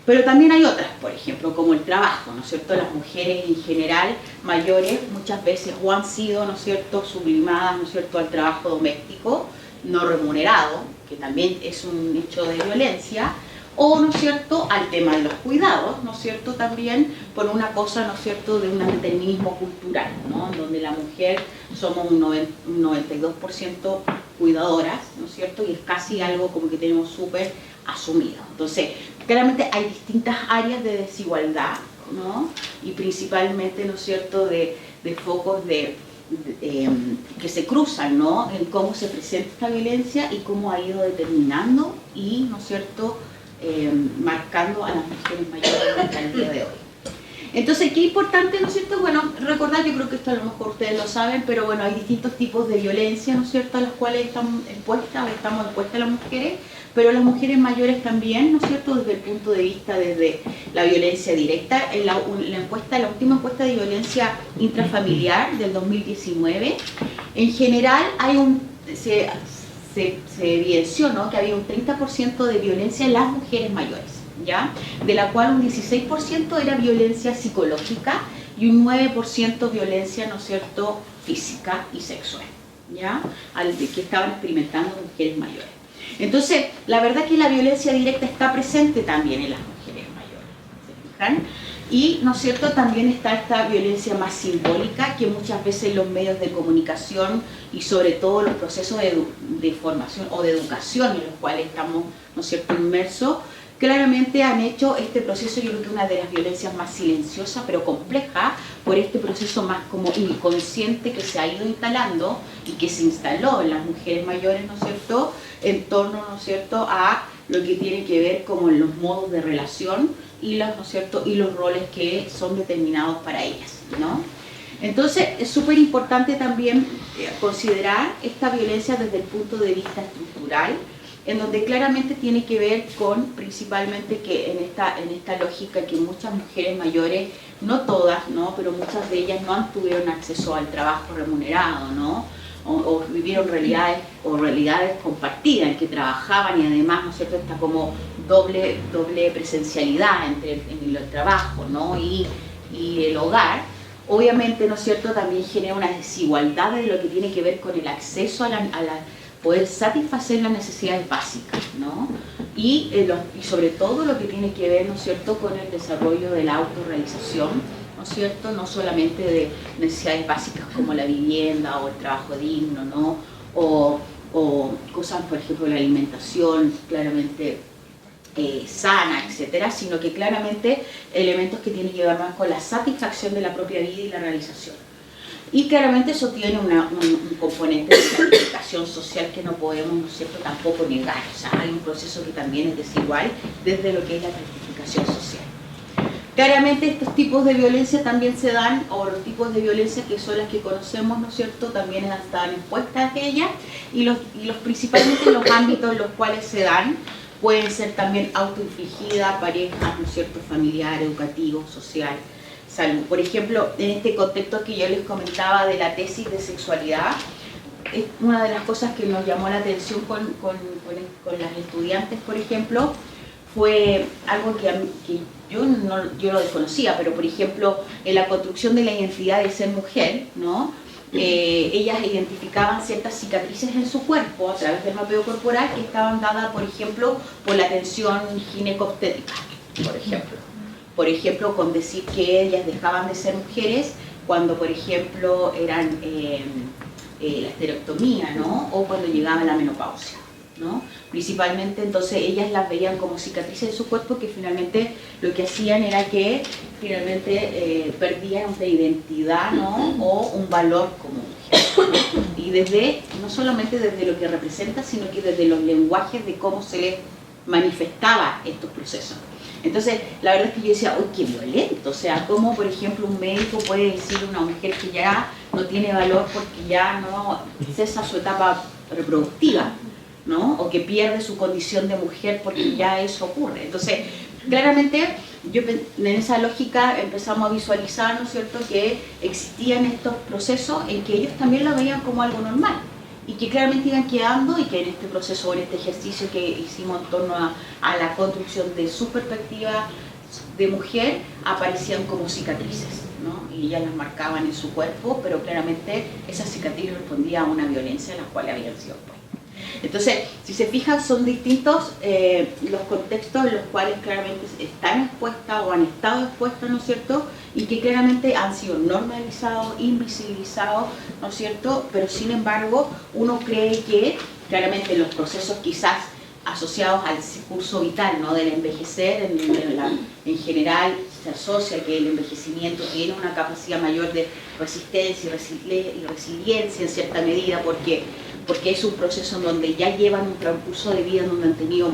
Pero también hay otras, por ejemplo, como el trabajo, ¿no es cierto?, las mujeres en general mayores muchas veces o han sido, ¿no es cierto?, sublimadas, ¿no es cierto?, al trabajo doméstico no remunerado, que también es un hecho de violencia, o, ¿no es cierto?, al tema de los cuidados, ¿no es cierto?, también por una cosa, ¿no es cierto?, de un determinismo cultural, ¿no?, en donde la mujer somos un 92% cuidadoras, ¿no es cierto?, y es casi algo como que tenemos súper asumido. Entonces, claramente hay distintas áreas de desigualdad, ¿no?, y principalmente, ¿no es cierto?, de focos que se cruzan, ¿no?, en cómo se presenta esta violencia y cómo ha ido determinando y, ¿no es cierto?, marcando a las mujeres mayores hasta el día de hoy. Entonces, qué importante, ¿no es cierto? Bueno, recordar, yo creo que esto a lo mejor ustedes lo saben, pero bueno, hay distintos tipos de violencia, ¿no es cierto?, a las cuales estamos expuestas las mujeres, pero las mujeres mayores también, ¿no es cierto?, desde el punto de vista desde la violencia directa. En la última encuesta de violencia intrafamiliar del 2019, en general se evidenció, ¿no?, que había un 30% de violencia en las mujeres mayores, ¿ya? De la cual un 16% era violencia psicológica y un 9% violencia, ¿no es cierto?, física y sexual, ¿ya? Que estaban experimentando mujeres mayores. Entonces, la verdad es que la violencia directa está presente también en las mujeres mayores, ¿se fijan? Y, ¿no es cierto?, también está esta violencia más simbólica que muchas veces los medios de comunicación y sobre todo los procesos de formación o de educación en los cuales estamos, ¿no es cierto?, inmersos, claramente han hecho este proceso, yo creo que una de las violencias más silenciosas pero compleja, por este proceso más como inconsciente que se ha ido instalando y que se instaló en las mujeres mayores, ¿no es cierto?, en torno, ¿no es cierto?, a lo que tiene que ver con los modos de relación y los, ¿no es cierto?, y los roles que son determinados para ellas, ¿no? Entonces es súper importante también considerar esta violencia desde el punto de vista estructural, en donde claramente tiene que ver con, principalmente, que en esta lógica que muchas mujeres mayores, no todas, ¿no?, pero muchas de ellas no tuvieron acceso al trabajo remunerado, ¿no?, o vivieron realidades compartidas en que trabajaban y además, ¿no es cierto?, está como doble presencialidad entre el trabajo, ¿no?, y el hogar. Obviamente, ¿no es cierto?, también genera una desigualdad de lo que tiene que ver con el acceso a poder satisfacer las necesidades básicas, ¿no? Y sobre todo lo que tiene que ver, ¿no es cierto?, con el desarrollo de la autorrealización, ¿no es cierto?, no solamente de necesidades básicas como la vivienda o el trabajo digno, ¿no?, o cosas, por ejemplo, la alimentación claramente sana, etcétera, sino que claramente elementos que tienen que ver más con la satisfacción de la propia vida y la realización. Y claramente eso tiene un componente de gratificación social que no podemos, ¿no es cierto?, tampoco negar. O sea, hay un proceso que también es desigual desde lo que es la gratificación social. Claramente estos tipos de violencia también se dan, o los tipos de violencia que son las que conocemos, ¿no es cierto?, también están expuestas a ellas, y los principalmente los ámbitos en los cuales se dan pueden ser también autoinfligida, pareja, ¿no es cierto?, familiar, educativo, social, salud. Por ejemplo, en este contexto que yo les comentaba de la tesis de sexualidad, es una de las cosas que nos llamó la atención con las estudiantes, por ejemplo, fue algo que yo lo desconocía, pero por ejemplo, en la construcción de la identidad de ser mujer, ¿no?, ellas identificaban ciertas cicatrices en su cuerpo a través del mapeo corporal que estaban dadas, por ejemplo, por la tensión ginecobstétrica, por ejemplo, con decir que ellas dejaban de ser mujeres cuando, por ejemplo, eran la esterectomía, ¿no?, o cuando llegaba la menopausia, ¿no? Principalmente, entonces, ellas las veían como cicatrices de su cuerpo que finalmente lo que hacían era que finalmente perdían una identidad, ¿no?, o un valor como mujer, ¿no? Y no solamente desde lo que representa, sino que desde los lenguajes de cómo se les manifestaba estos procesos. Entonces, la verdad es que yo decía, ¡uy, qué violento! O sea, ¿cómo, por ejemplo, un médico puede decirle a una mujer que ya no tiene valor porque ya no cesa su etapa reproductiva, ¿no?, o que pierde su condición de mujer porque ya eso ocurre? Entonces, claramente, en esa lógica empezamos a visualizar, ¿no es cierto?, que existían estos procesos en que ellos también lo veían como algo normal y que claramente iban quedando, y que en este proceso, en este ejercicio que hicimos en torno a la construcción de su perspectiva de mujer, aparecían como cicatrices, ¿no?, y ellas las marcaban en su cuerpo, pero claramente esas cicatrices respondían a una violencia en la cual habían sido expuestas. Entonces, si se fijan, son distintos los contextos en los cuales claramente están expuestas o han estado expuestas, ¿no es cierto?, y que claramente han sido normalizados, invisibilizados, ¿no es cierto?, pero sin embargo uno cree que claramente los procesos quizás asociados al curso vital, ¿no?, del envejecer en general se asocia que el envejecimiento tiene una capacidad mayor de resistencia y resiliencia en cierta medida, porque es un proceso en donde ya llevan un transcurso de vida en donde han tenido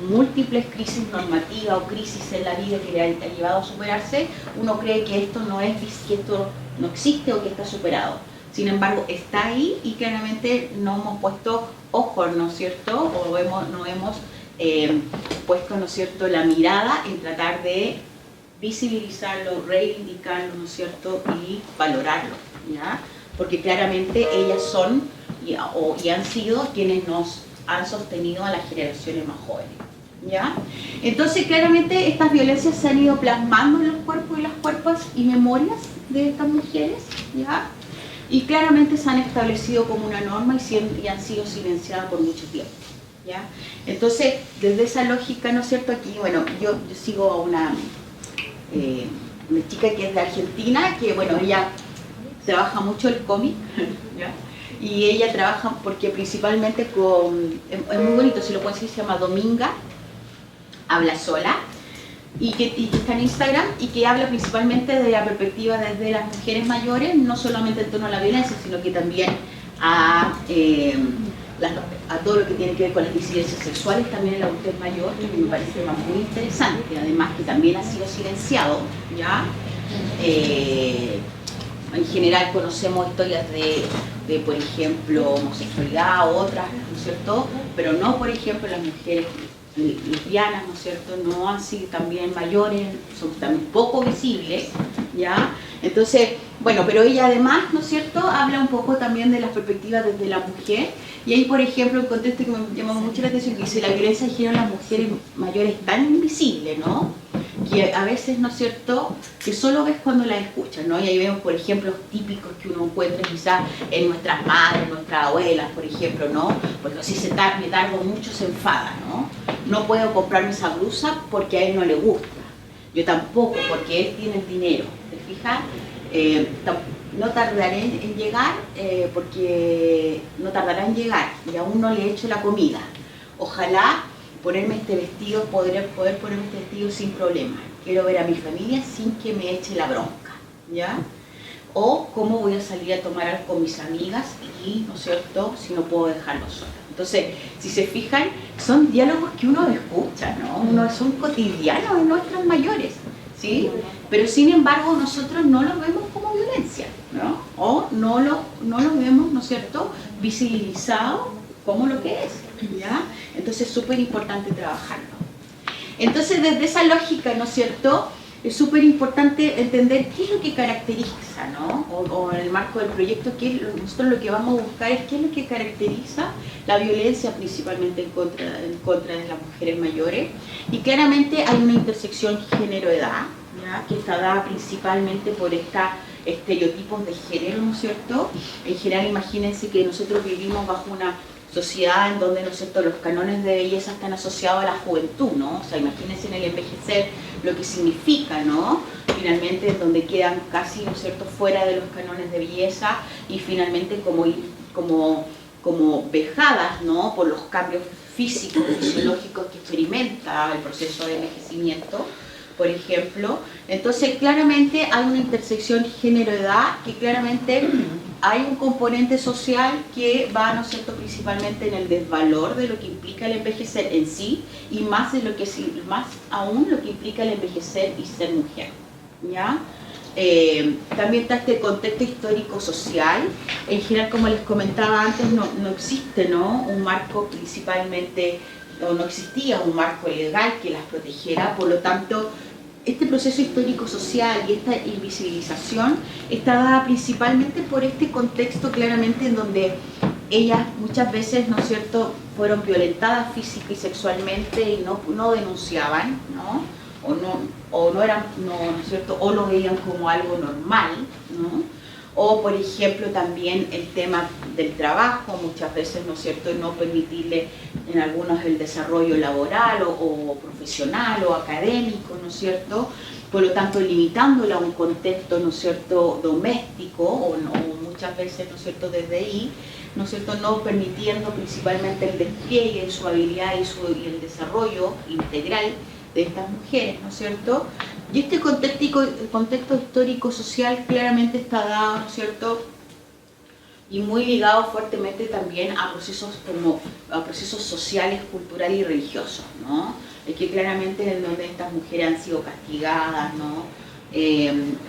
múltiples crisis normativas o crisis en la vida que le han llevado a superarse. Uno cree que esto no existe o que está superado. Sin embargo, está ahí y claramente no hemos puesto ojos, ¿no es cierto? O no hemos puesto, ¿no es cierto?, la mirada en tratar de visibilizarlo, reivindicarlo, ¿no es cierto?, y valorarlo, ¿ya? Porque claramente ellas son y han sido quienes nos han sostenido a las generaciones más jóvenes, ¿ya? Entonces, claramente estas violencias se han ido plasmando en los cuerpos y las cuerpos y memorias de estas mujeres, ¿ya? Y claramente se han establecido como una norma y han sido silenciadas por mucho tiempo, ¿ya? Entonces, desde esa lógica, ¿no es cierto? Aquí, bueno, yo sigo a una chica que es de Argentina, que, bueno, ella trabaja mucho el cómic, ¿ya? Y ella trabaja porque principalmente es muy bonito, si lo puedo decir, se llama Dominga, habla sola, y que está en Instagram, y que habla principalmente de la perspectiva desde las mujeres mayores, no solamente en torno a la violencia, sino que también a todo lo que tiene que ver con las disidencias sexuales, también en la adultez mayor, que me parece muy interesante, además que también ha sido silenciado, ¿ya? En general conocemos historias de, por ejemplo, homosexualidad o otras, ¿no es cierto? Pero no, por ejemplo, las mujeres lesbianas, ¿no es cierto?, no han sido también mayores, son también poco visibles, ¿ya? Entonces, bueno, pero ella además, ¿no es cierto?, habla un poco también de las perspectivas desde la mujer, y ahí, por ejemplo, un contexto que me llamó mucho la atención, que dice, la violencia de género en las mujeres mayores es tan invisible, ¿no?, que a veces, ¿no es cierto?, que solo ves cuando la escuchas, ¿no? Y ahí vemos, por ejemplo, típicos que uno encuentra quizás en nuestras madres, nuestras abuelas, por ejemplo, ¿no? Porque si me tardo mucho se enfada, ¿no? No puedo comprarme esa blusa porque a él no le gusta. Yo tampoco, porque él tiene el dinero, ¿te fijas? No tardaré en llegar, porque no tardará en llegar y aún no le he hecho la comida. Ojalá ponerme este vestido, poder ponerme este vestido sin problema. Quiero ver a mi familia sin que me eche la bronca, ¿ya? O cómo voy a salir a tomar algo con mis amigas y, ¿no es cierto?, si no puedo dejarlo sola. Entonces, si se fijan, son diálogos que uno escucha, ¿no? Son cotidianos en nuestras mayores, ¿sí? Pero sin embargo, nosotros no los vemos como violencia, ¿no? O no los vemos, ¿no es cierto?, visibilizado como lo que es, ¿ya? Entonces es súper importante trabajarlo. Entonces, desde esa lógica, ¿no es cierto?, es súper importante entender qué es lo que caracteriza, ¿no? O en el marco del proyecto, nosotros lo que vamos a buscar es qué es lo que caracteriza la violencia principalmente en contra de las mujeres mayores. Y claramente hay una intersección género-edad, ¿ya?, que está dada principalmente por estereotipos de género, ¿no es cierto? En general, imagínense que nosotros vivimos bajo una sociedad en donde, ¿no es cierto?, los cánones de belleza están asociados a la juventud, ¿no? O sea, imagínense en el envejecer lo que significa, ¿no? Finalmente, en donde quedan casi, ¿no es cierto?, fuera de los cánones de belleza y finalmente como vejadas, ¿no?, por los cambios físicos, fisiológicos que experimenta el proceso de envejecimiento, por ejemplo. Entonces, claramente hay una intersección género-edad, que claramente hay un componente social que va, ¿no es cierto?, principalmente en el desvalor de lo que implica el envejecer en sí, y más aún lo que implica el envejecer y ser mujer, ¿ya? También está este contexto histórico-social. En general, como les comentaba antes, no existe, ¿no?, un marco principalmente, no existía un marco legal que las protegiera, por lo tanto, este proceso histórico-social y esta invisibilización está dada principalmente por este contexto claramente en donde ellas muchas veces, ¿no es cierto?, fueron violentadas física y sexualmente y no denunciaban, ¿no? ¿No es cierto?, o lo veían como algo normal, ¿no? O, por ejemplo, también el tema del trabajo, muchas veces, ¿no es cierto?, no permitirle en algunos el desarrollo laboral o profesional o académico, ¿no es cierto?, por lo tanto limitándola a un contexto, ¿no es cierto?, doméstico o muchas veces, ¿no es cierto?, desde ahí, ¿no es cierto?, no permitiendo principalmente el despliegue de su habilidad y el desarrollo integral de estas mujeres, ¿no es cierto?, Y este contexto histórico-social claramente está dado, ¿no es cierto?, y muy ligado fuertemente también a procesos sociales, culturales y religiosos, ¿no? Es que claramente en donde estas mujeres han sido castigadas, ¿no?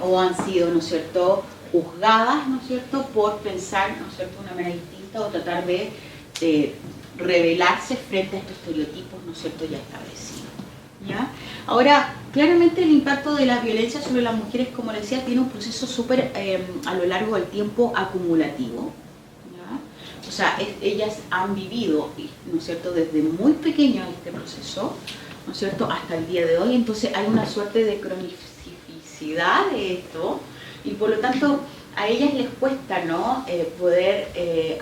O han sido, ¿no es cierto?, juzgadas, ¿no es cierto?, por pensar, ¿no es cierto?, de una manera distinta o tratar de rebelarse frente a estos estereotipos, ¿no es cierto?, ya establecidos, ¿ya? Ahora, claramente el impacto de la violencia sobre las mujeres, como les decía, tiene un proceso súper a lo largo del tiempo acumulativo, ¿ya? O sea, ellas han vivido, ¿no es cierto?, desde muy pequeñas este proceso, ¿no es cierto?, hasta el día de hoy. Entonces hay una suerte de cronicidad de esto y por lo tanto a ellas les cuesta, ¿no?, poder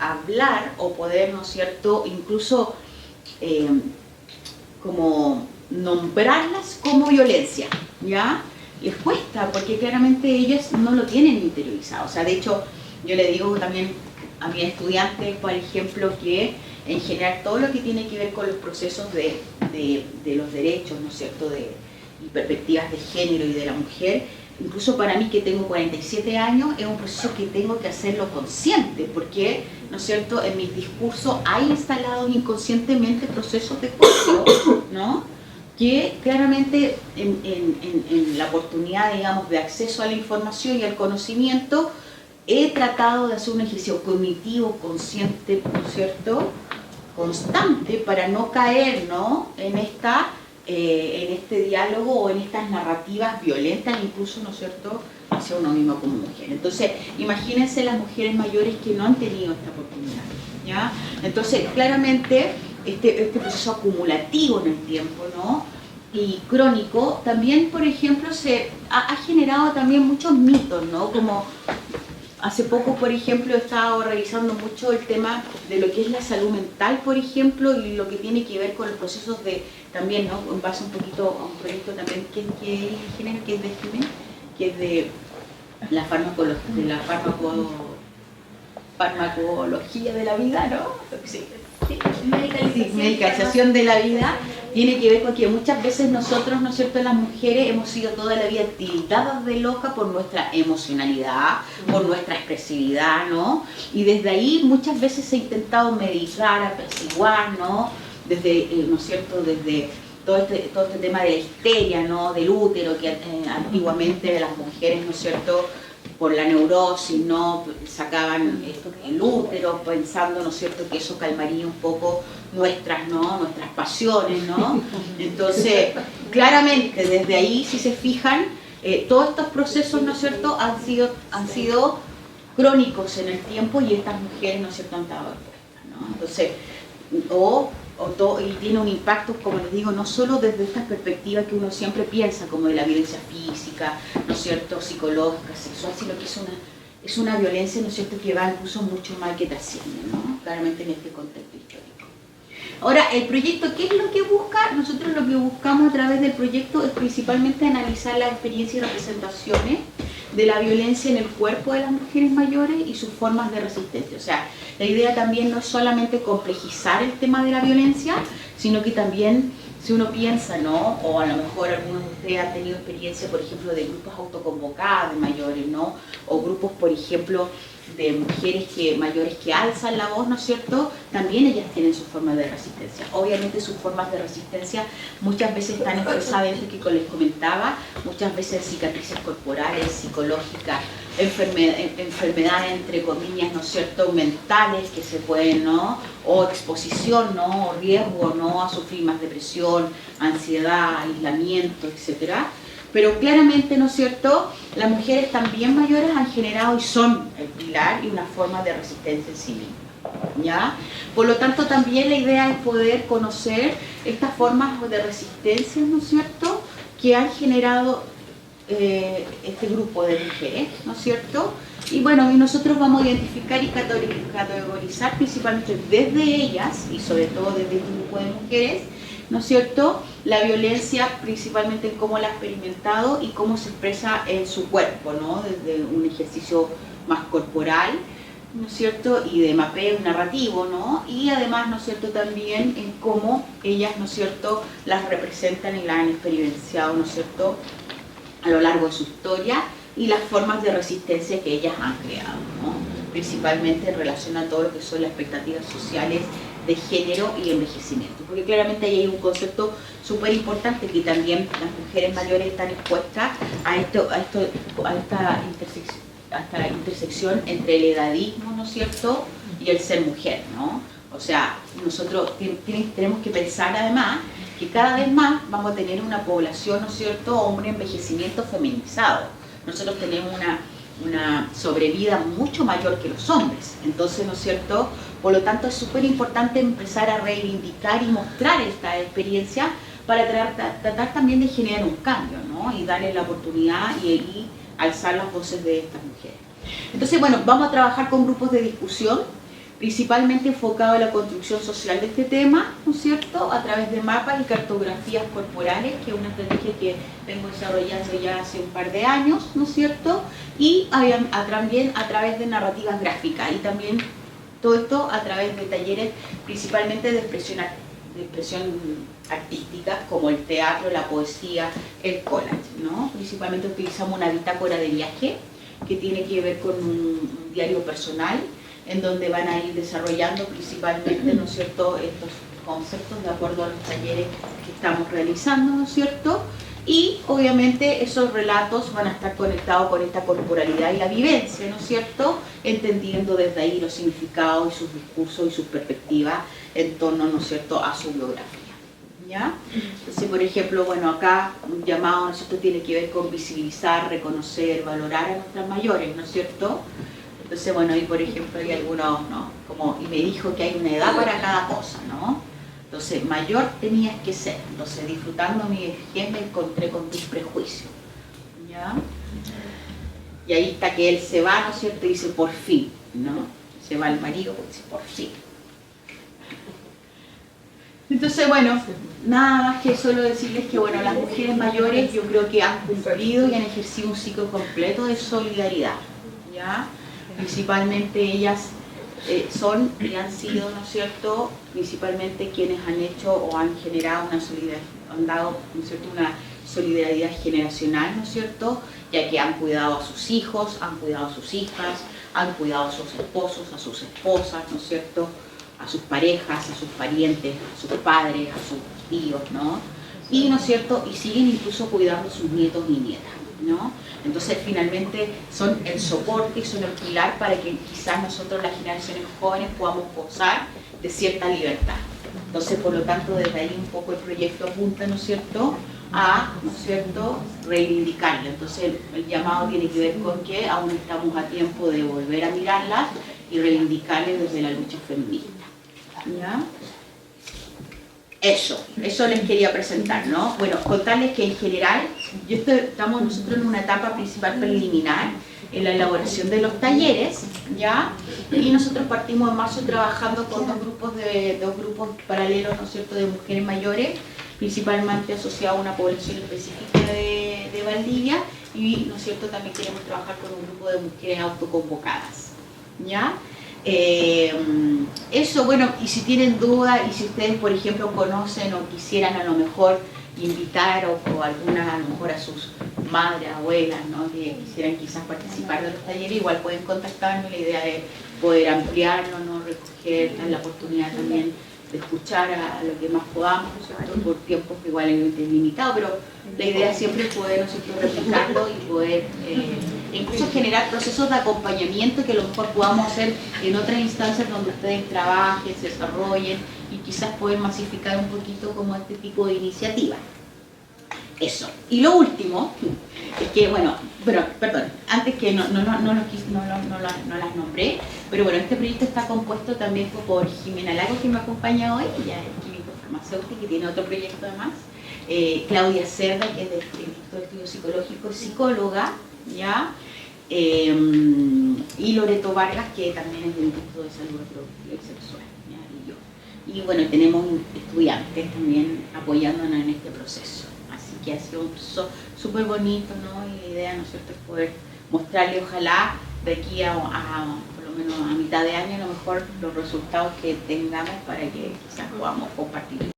hablar o poder, ¿no es cierto?, incluso como nombrarlas como violencia, ¿ya? Les cuesta porque claramente ellas no lo tienen interiorizado. O sea, de hecho, yo le digo también a mis estudiantes, por ejemplo, que en general todo lo que tiene que ver con los procesos de los derechos, ¿no es cierto?, y perspectivas de género y de la mujer, incluso para mí que tengo 47 años, es un proceso que tengo que hacerlo consciente, porque, ¿no es cierto?, en mis discursos hay instalados inconscientemente procesos de juicio, ¿no?, que claramente en la oportunidad, digamos, de acceso a la información y al conocimiento, he tratado de hacer un ejercicio cognitivo, consciente, ¿no es cierto?, constante, para no caer, ¿no?, en este diálogo o en estas narrativas violentas, incluso, ¿no es cierto?, hacia uno mismo como mujer. Entonces, imagínense las mujeres mayores que no han tenido esta oportunidad, ¿ya? Entonces, claramente, este proceso acumulativo en el tiempo, ¿no?, y crónico, también, por ejemplo, ha generado también muchos mitos, ¿no? Como hace poco, por ejemplo, he estado revisando mucho el tema de lo que es la salud mental, por ejemplo, y lo que tiene que ver con los procesos también, ¿no?, en base un poquito a un proyecto también que es de la farmacología de la vida, ¿no? Sí. Medicalización de la vida, tiene que ver con que muchas veces nosotros, ¿no es cierto?, las mujeres hemos sido toda la vida tildadas de loca por nuestra emocionalidad, por nuestra expresividad, ¿no? Y desde ahí muchas veces se ha intentado medicar, apaciguar, ¿no? Desde, ¿no es cierto?, desde todo este tema de la histeria, ¿no?, del útero, que antiguamente las mujeres, ¿no es cierto?, por la neurosis, ¿no?, sacaban el útero pensando, ¿no es cierto?, que eso calmaría un poco nuestras pasiones, ¿no? Entonces, claramente, desde ahí, si se fijan, todos estos procesos, ¿no es cierto?, han sido crónicos en el tiempo y estas mujeres, ¿no es cierto?, han estado expuestas, ¿no? Entonces, y tiene un impacto, como les digo, no solo desde esta perspectiva que uno siempre piensa, como de la violencia física, ¿no es cierto?, psicológica, sexual, sino que es una violencia, ¿no es cierto?, que va incluso mucho más, que trasciende, ¿no?, claramente en este contexto histórico. Ahora, el proyecto, ¿qué es lo que busca? Nosotros lo que buscamos a través del proyecto es principalmente analizar las experiencias y representaciones de la violencia en el cuerpo de las mujeres mayores y sus formas de resistencia. O sea, la idea también no es solamente complejizar el tema de la violencia, sino que también, si uno piensa, ¿no?, o a lo mejor algunos de ustedes han tenido experiencia, por ejemplo, de grupos autoconvocados de mayores, ¿no?, o grupos, por ejemplo, de mujeres mayores que alzan la voz, ¿no es cierto?, también ellas tienen sus formas de resistencia. Obviamente sus formas de resistencia muchas veces están expresadas, que les comentaba, muchas veces cicatrices corporales, psicológicas, enfermedades, entre comillas, ¿no es cierto?, mentales que se pueden, ¿no?, o exposición, ¿no?, o riesgo, ¿no?, a sufrir más depresión, ansiedad, aislamiento, etcétera. Pero claramente, ¿no es cierto?, las mujeres también mayores han generado y son el pilar y una forma de resistencia en sí misma, ¿ya? Por lo tanto, también la idea es poder conocer estas formas de resistencia, ¿no es cierto?, que han generado este grupo de mujeres, ¿no es cierto? Y bueno, y nosotros vamos a identificar y categorizar principalmente desde ellas y sobre todo desde este grupo de mujeres, ¿no es cierto?, la violencia principalmente en cómo la ha experimentado y cómo se expresa en su cuerpo, ¿no?, desde un ejercicio más corporal, ¿no es cierto?, y de mapeo narrativo, ¿no?, y además, ¿no es cierto?, también en cómo ellas, ¿no es cierto?, las representan y las han experienciado, ¿no es cierto?, a lo largo de su historia y las formas de resistencia que ellas han creado, ¿no? Principalmente en relación a todo lo que son las expectativas sociales de género y envejecimiento, porque claramente ahí hay un concepto súper importante que también las mujeres mayores están expuestas a esta intersección entre el edadismo, ¿no es cierto?, y el ser mujer, ¿no? O sea, nosotros tenemos que pensar además que cada vez más vamos a tener una población, ¿no es cierto?, o un envejecimiento feminizado. Nosotros tenemos una sobrevida mucho mayor que los hombres, entonces, ¿no es cierto?, por lo tanto es súper importante empezar a reivindicar y mostrar esta experiencia para tratar también de generar un cambio, ¿no?, y darle la oportunidad y alzar las voces de estas mujeres. Entonces, bueno, vamos a trabajar con grupos de discusión, principalmente enfocado en la construcción social de este tema, ¿no es cierto?, a través de mapas y cartografías corporales, que es una estrategia que vengo desarrollando ya hace un par de años, ¿no es cierto?, y también a través de narrativas gráficas, y también todo esto a través de talleres principalmente de expresión artística, como el teatro, la poesía, el collage, ¿no? Principalmente utilizamos una bitácora de viaje, que tiene que ver con un diario personal, en donde van a ir desarrollando principalmente, ¿no es cierto?, estos conceptos de acuerdo a los talleres que estamos realizando, ¿no es cierto?, y obviamente esos relatos van a estar conectados con esta corporalidad y la vivencia, ¿no es cierto?, entendiendo desde ahí los significados y sus discursos y sus perspectivas en torno, ¿no es cierto?, a su biografía, ¿ya? Entonces, por ejemplo, bueno, acá un llamado, ¿no es cierto?, tiene que ver con visibilizar, reconocer, valorar a nuestras mayores, ¿no es cierto? Entonces, bueno, ahí por ejemplo hay algunos, ¿no?, como, y me dijo que hay una edad para cada cosa, ¿no? Entonces, mayor tenías que ser. Entonces, disfrutando mi vejez me encontré con tus prejuicios, ¿ya? Y ahí está que él se va, ¿no es cierto?, y dice, por fin, ¿no? Se va el marido, porque dice, por fin. Entonces, bueno, nada más que solo decirles que, bueno, las mujeres mayores yo creo que han cumplido y han ejercido un ciclo completo de solidaridad, ¿ya? Principalmente ellas son y han sido, ¿no es cierto?, principalmente quienes han hecho o han generado una solidaridad, han dado, ¿no es cierto?, una solidaridad generacional, ¿no es cierto?, ya que han cuidado a sus hijos, han cuidado a sus hijas, han cuidado a sus esposos, a sus esposas, ¿no es cierto?, a sus parejas, a sus parientes, a sus padres, a sus tíos, ¿no? Y, ¿no es cierto?, y siguen incluso cuidando a sus nietos y nietas, ¿no? Entonces, finalmente son el soporte y son el pilar para que quizás nosotros, las generaciones jóvenes, podamos gozar de cierta libertad. Entonces, por lo tanto, desde ahí un poco el proyecto apunta, ¿no es cierto?, a, ¿no es cierto?, reivindicarla. Entonces, el llamado tiene que ver con que aún estamos a tiempo de volver a mirarlas y reivindicarlas desde la lucha feminista, ¿ya? Eso les quería presentar, ¿no? Bueno, contarles que en general, estamos nosotros en una etapa principal preliminar, en la elaboración de los talleres, ¿ya? Y nosotros partimos en marzo trabajando con dos grupos paralelos, ¿no es cierto?, de mujeres mayores, principalmente asociados a una población específica de Valdivia, y, ¿no es cierto?, también queremos trabajar con un grupo de mujeres autoconvocadas, ¿ya? Eso, bueno, y si tienen dudas y si ustedes, por ejemplo, conocen o quisieran a lo mejor invitar o algunas, a lo mejor a sus madres, abuelas, ¿no?, que quisieran quizás participar de los talleres, igual pueden contactarme. La idea es poder ampliarlo, ¿no?, recoger la oportunidad también de escuchar a lo que más podamos, ¿no es cierto?, por tiempos que igual es limitado, pero la idea siempre es poder, ¿no es cierto?, replicarlo y poder incluso generar procesos de acompañamiento que a lo mejor podamos hacer en otras instancias donde ustedes trabajen, se desarrollen y quizás poder masificar un poquito como este tipo de iniciativas. Eso. Y lo último es que, bueno, perdón, antes que no las nombré, pero bueno, este proyecto está compuesto también por Jimena Lago, que me acompaña hoy, ella es químico farmacéutico, que tiene otro proyecto además, Claudia Cerda, que es del Instituto de Estudios Psicológicos, psicóloga, ¿ya? Y Loreto Vargas, que también es del Instituto de Salud Reproductiva y Sexual, ¿ya? Y yo. Y bueno, tenemos estudiantes también apoyándonos en este proceso. Así que ha sido un proceso súper bonito, ¿no? Y la idea, ¿no es cierto?, es poder mostrarle, ojalá, de aquí a por lo menos a mitad de año, a lo mejor los resultados que tengamos para que quizás podamos compartirlos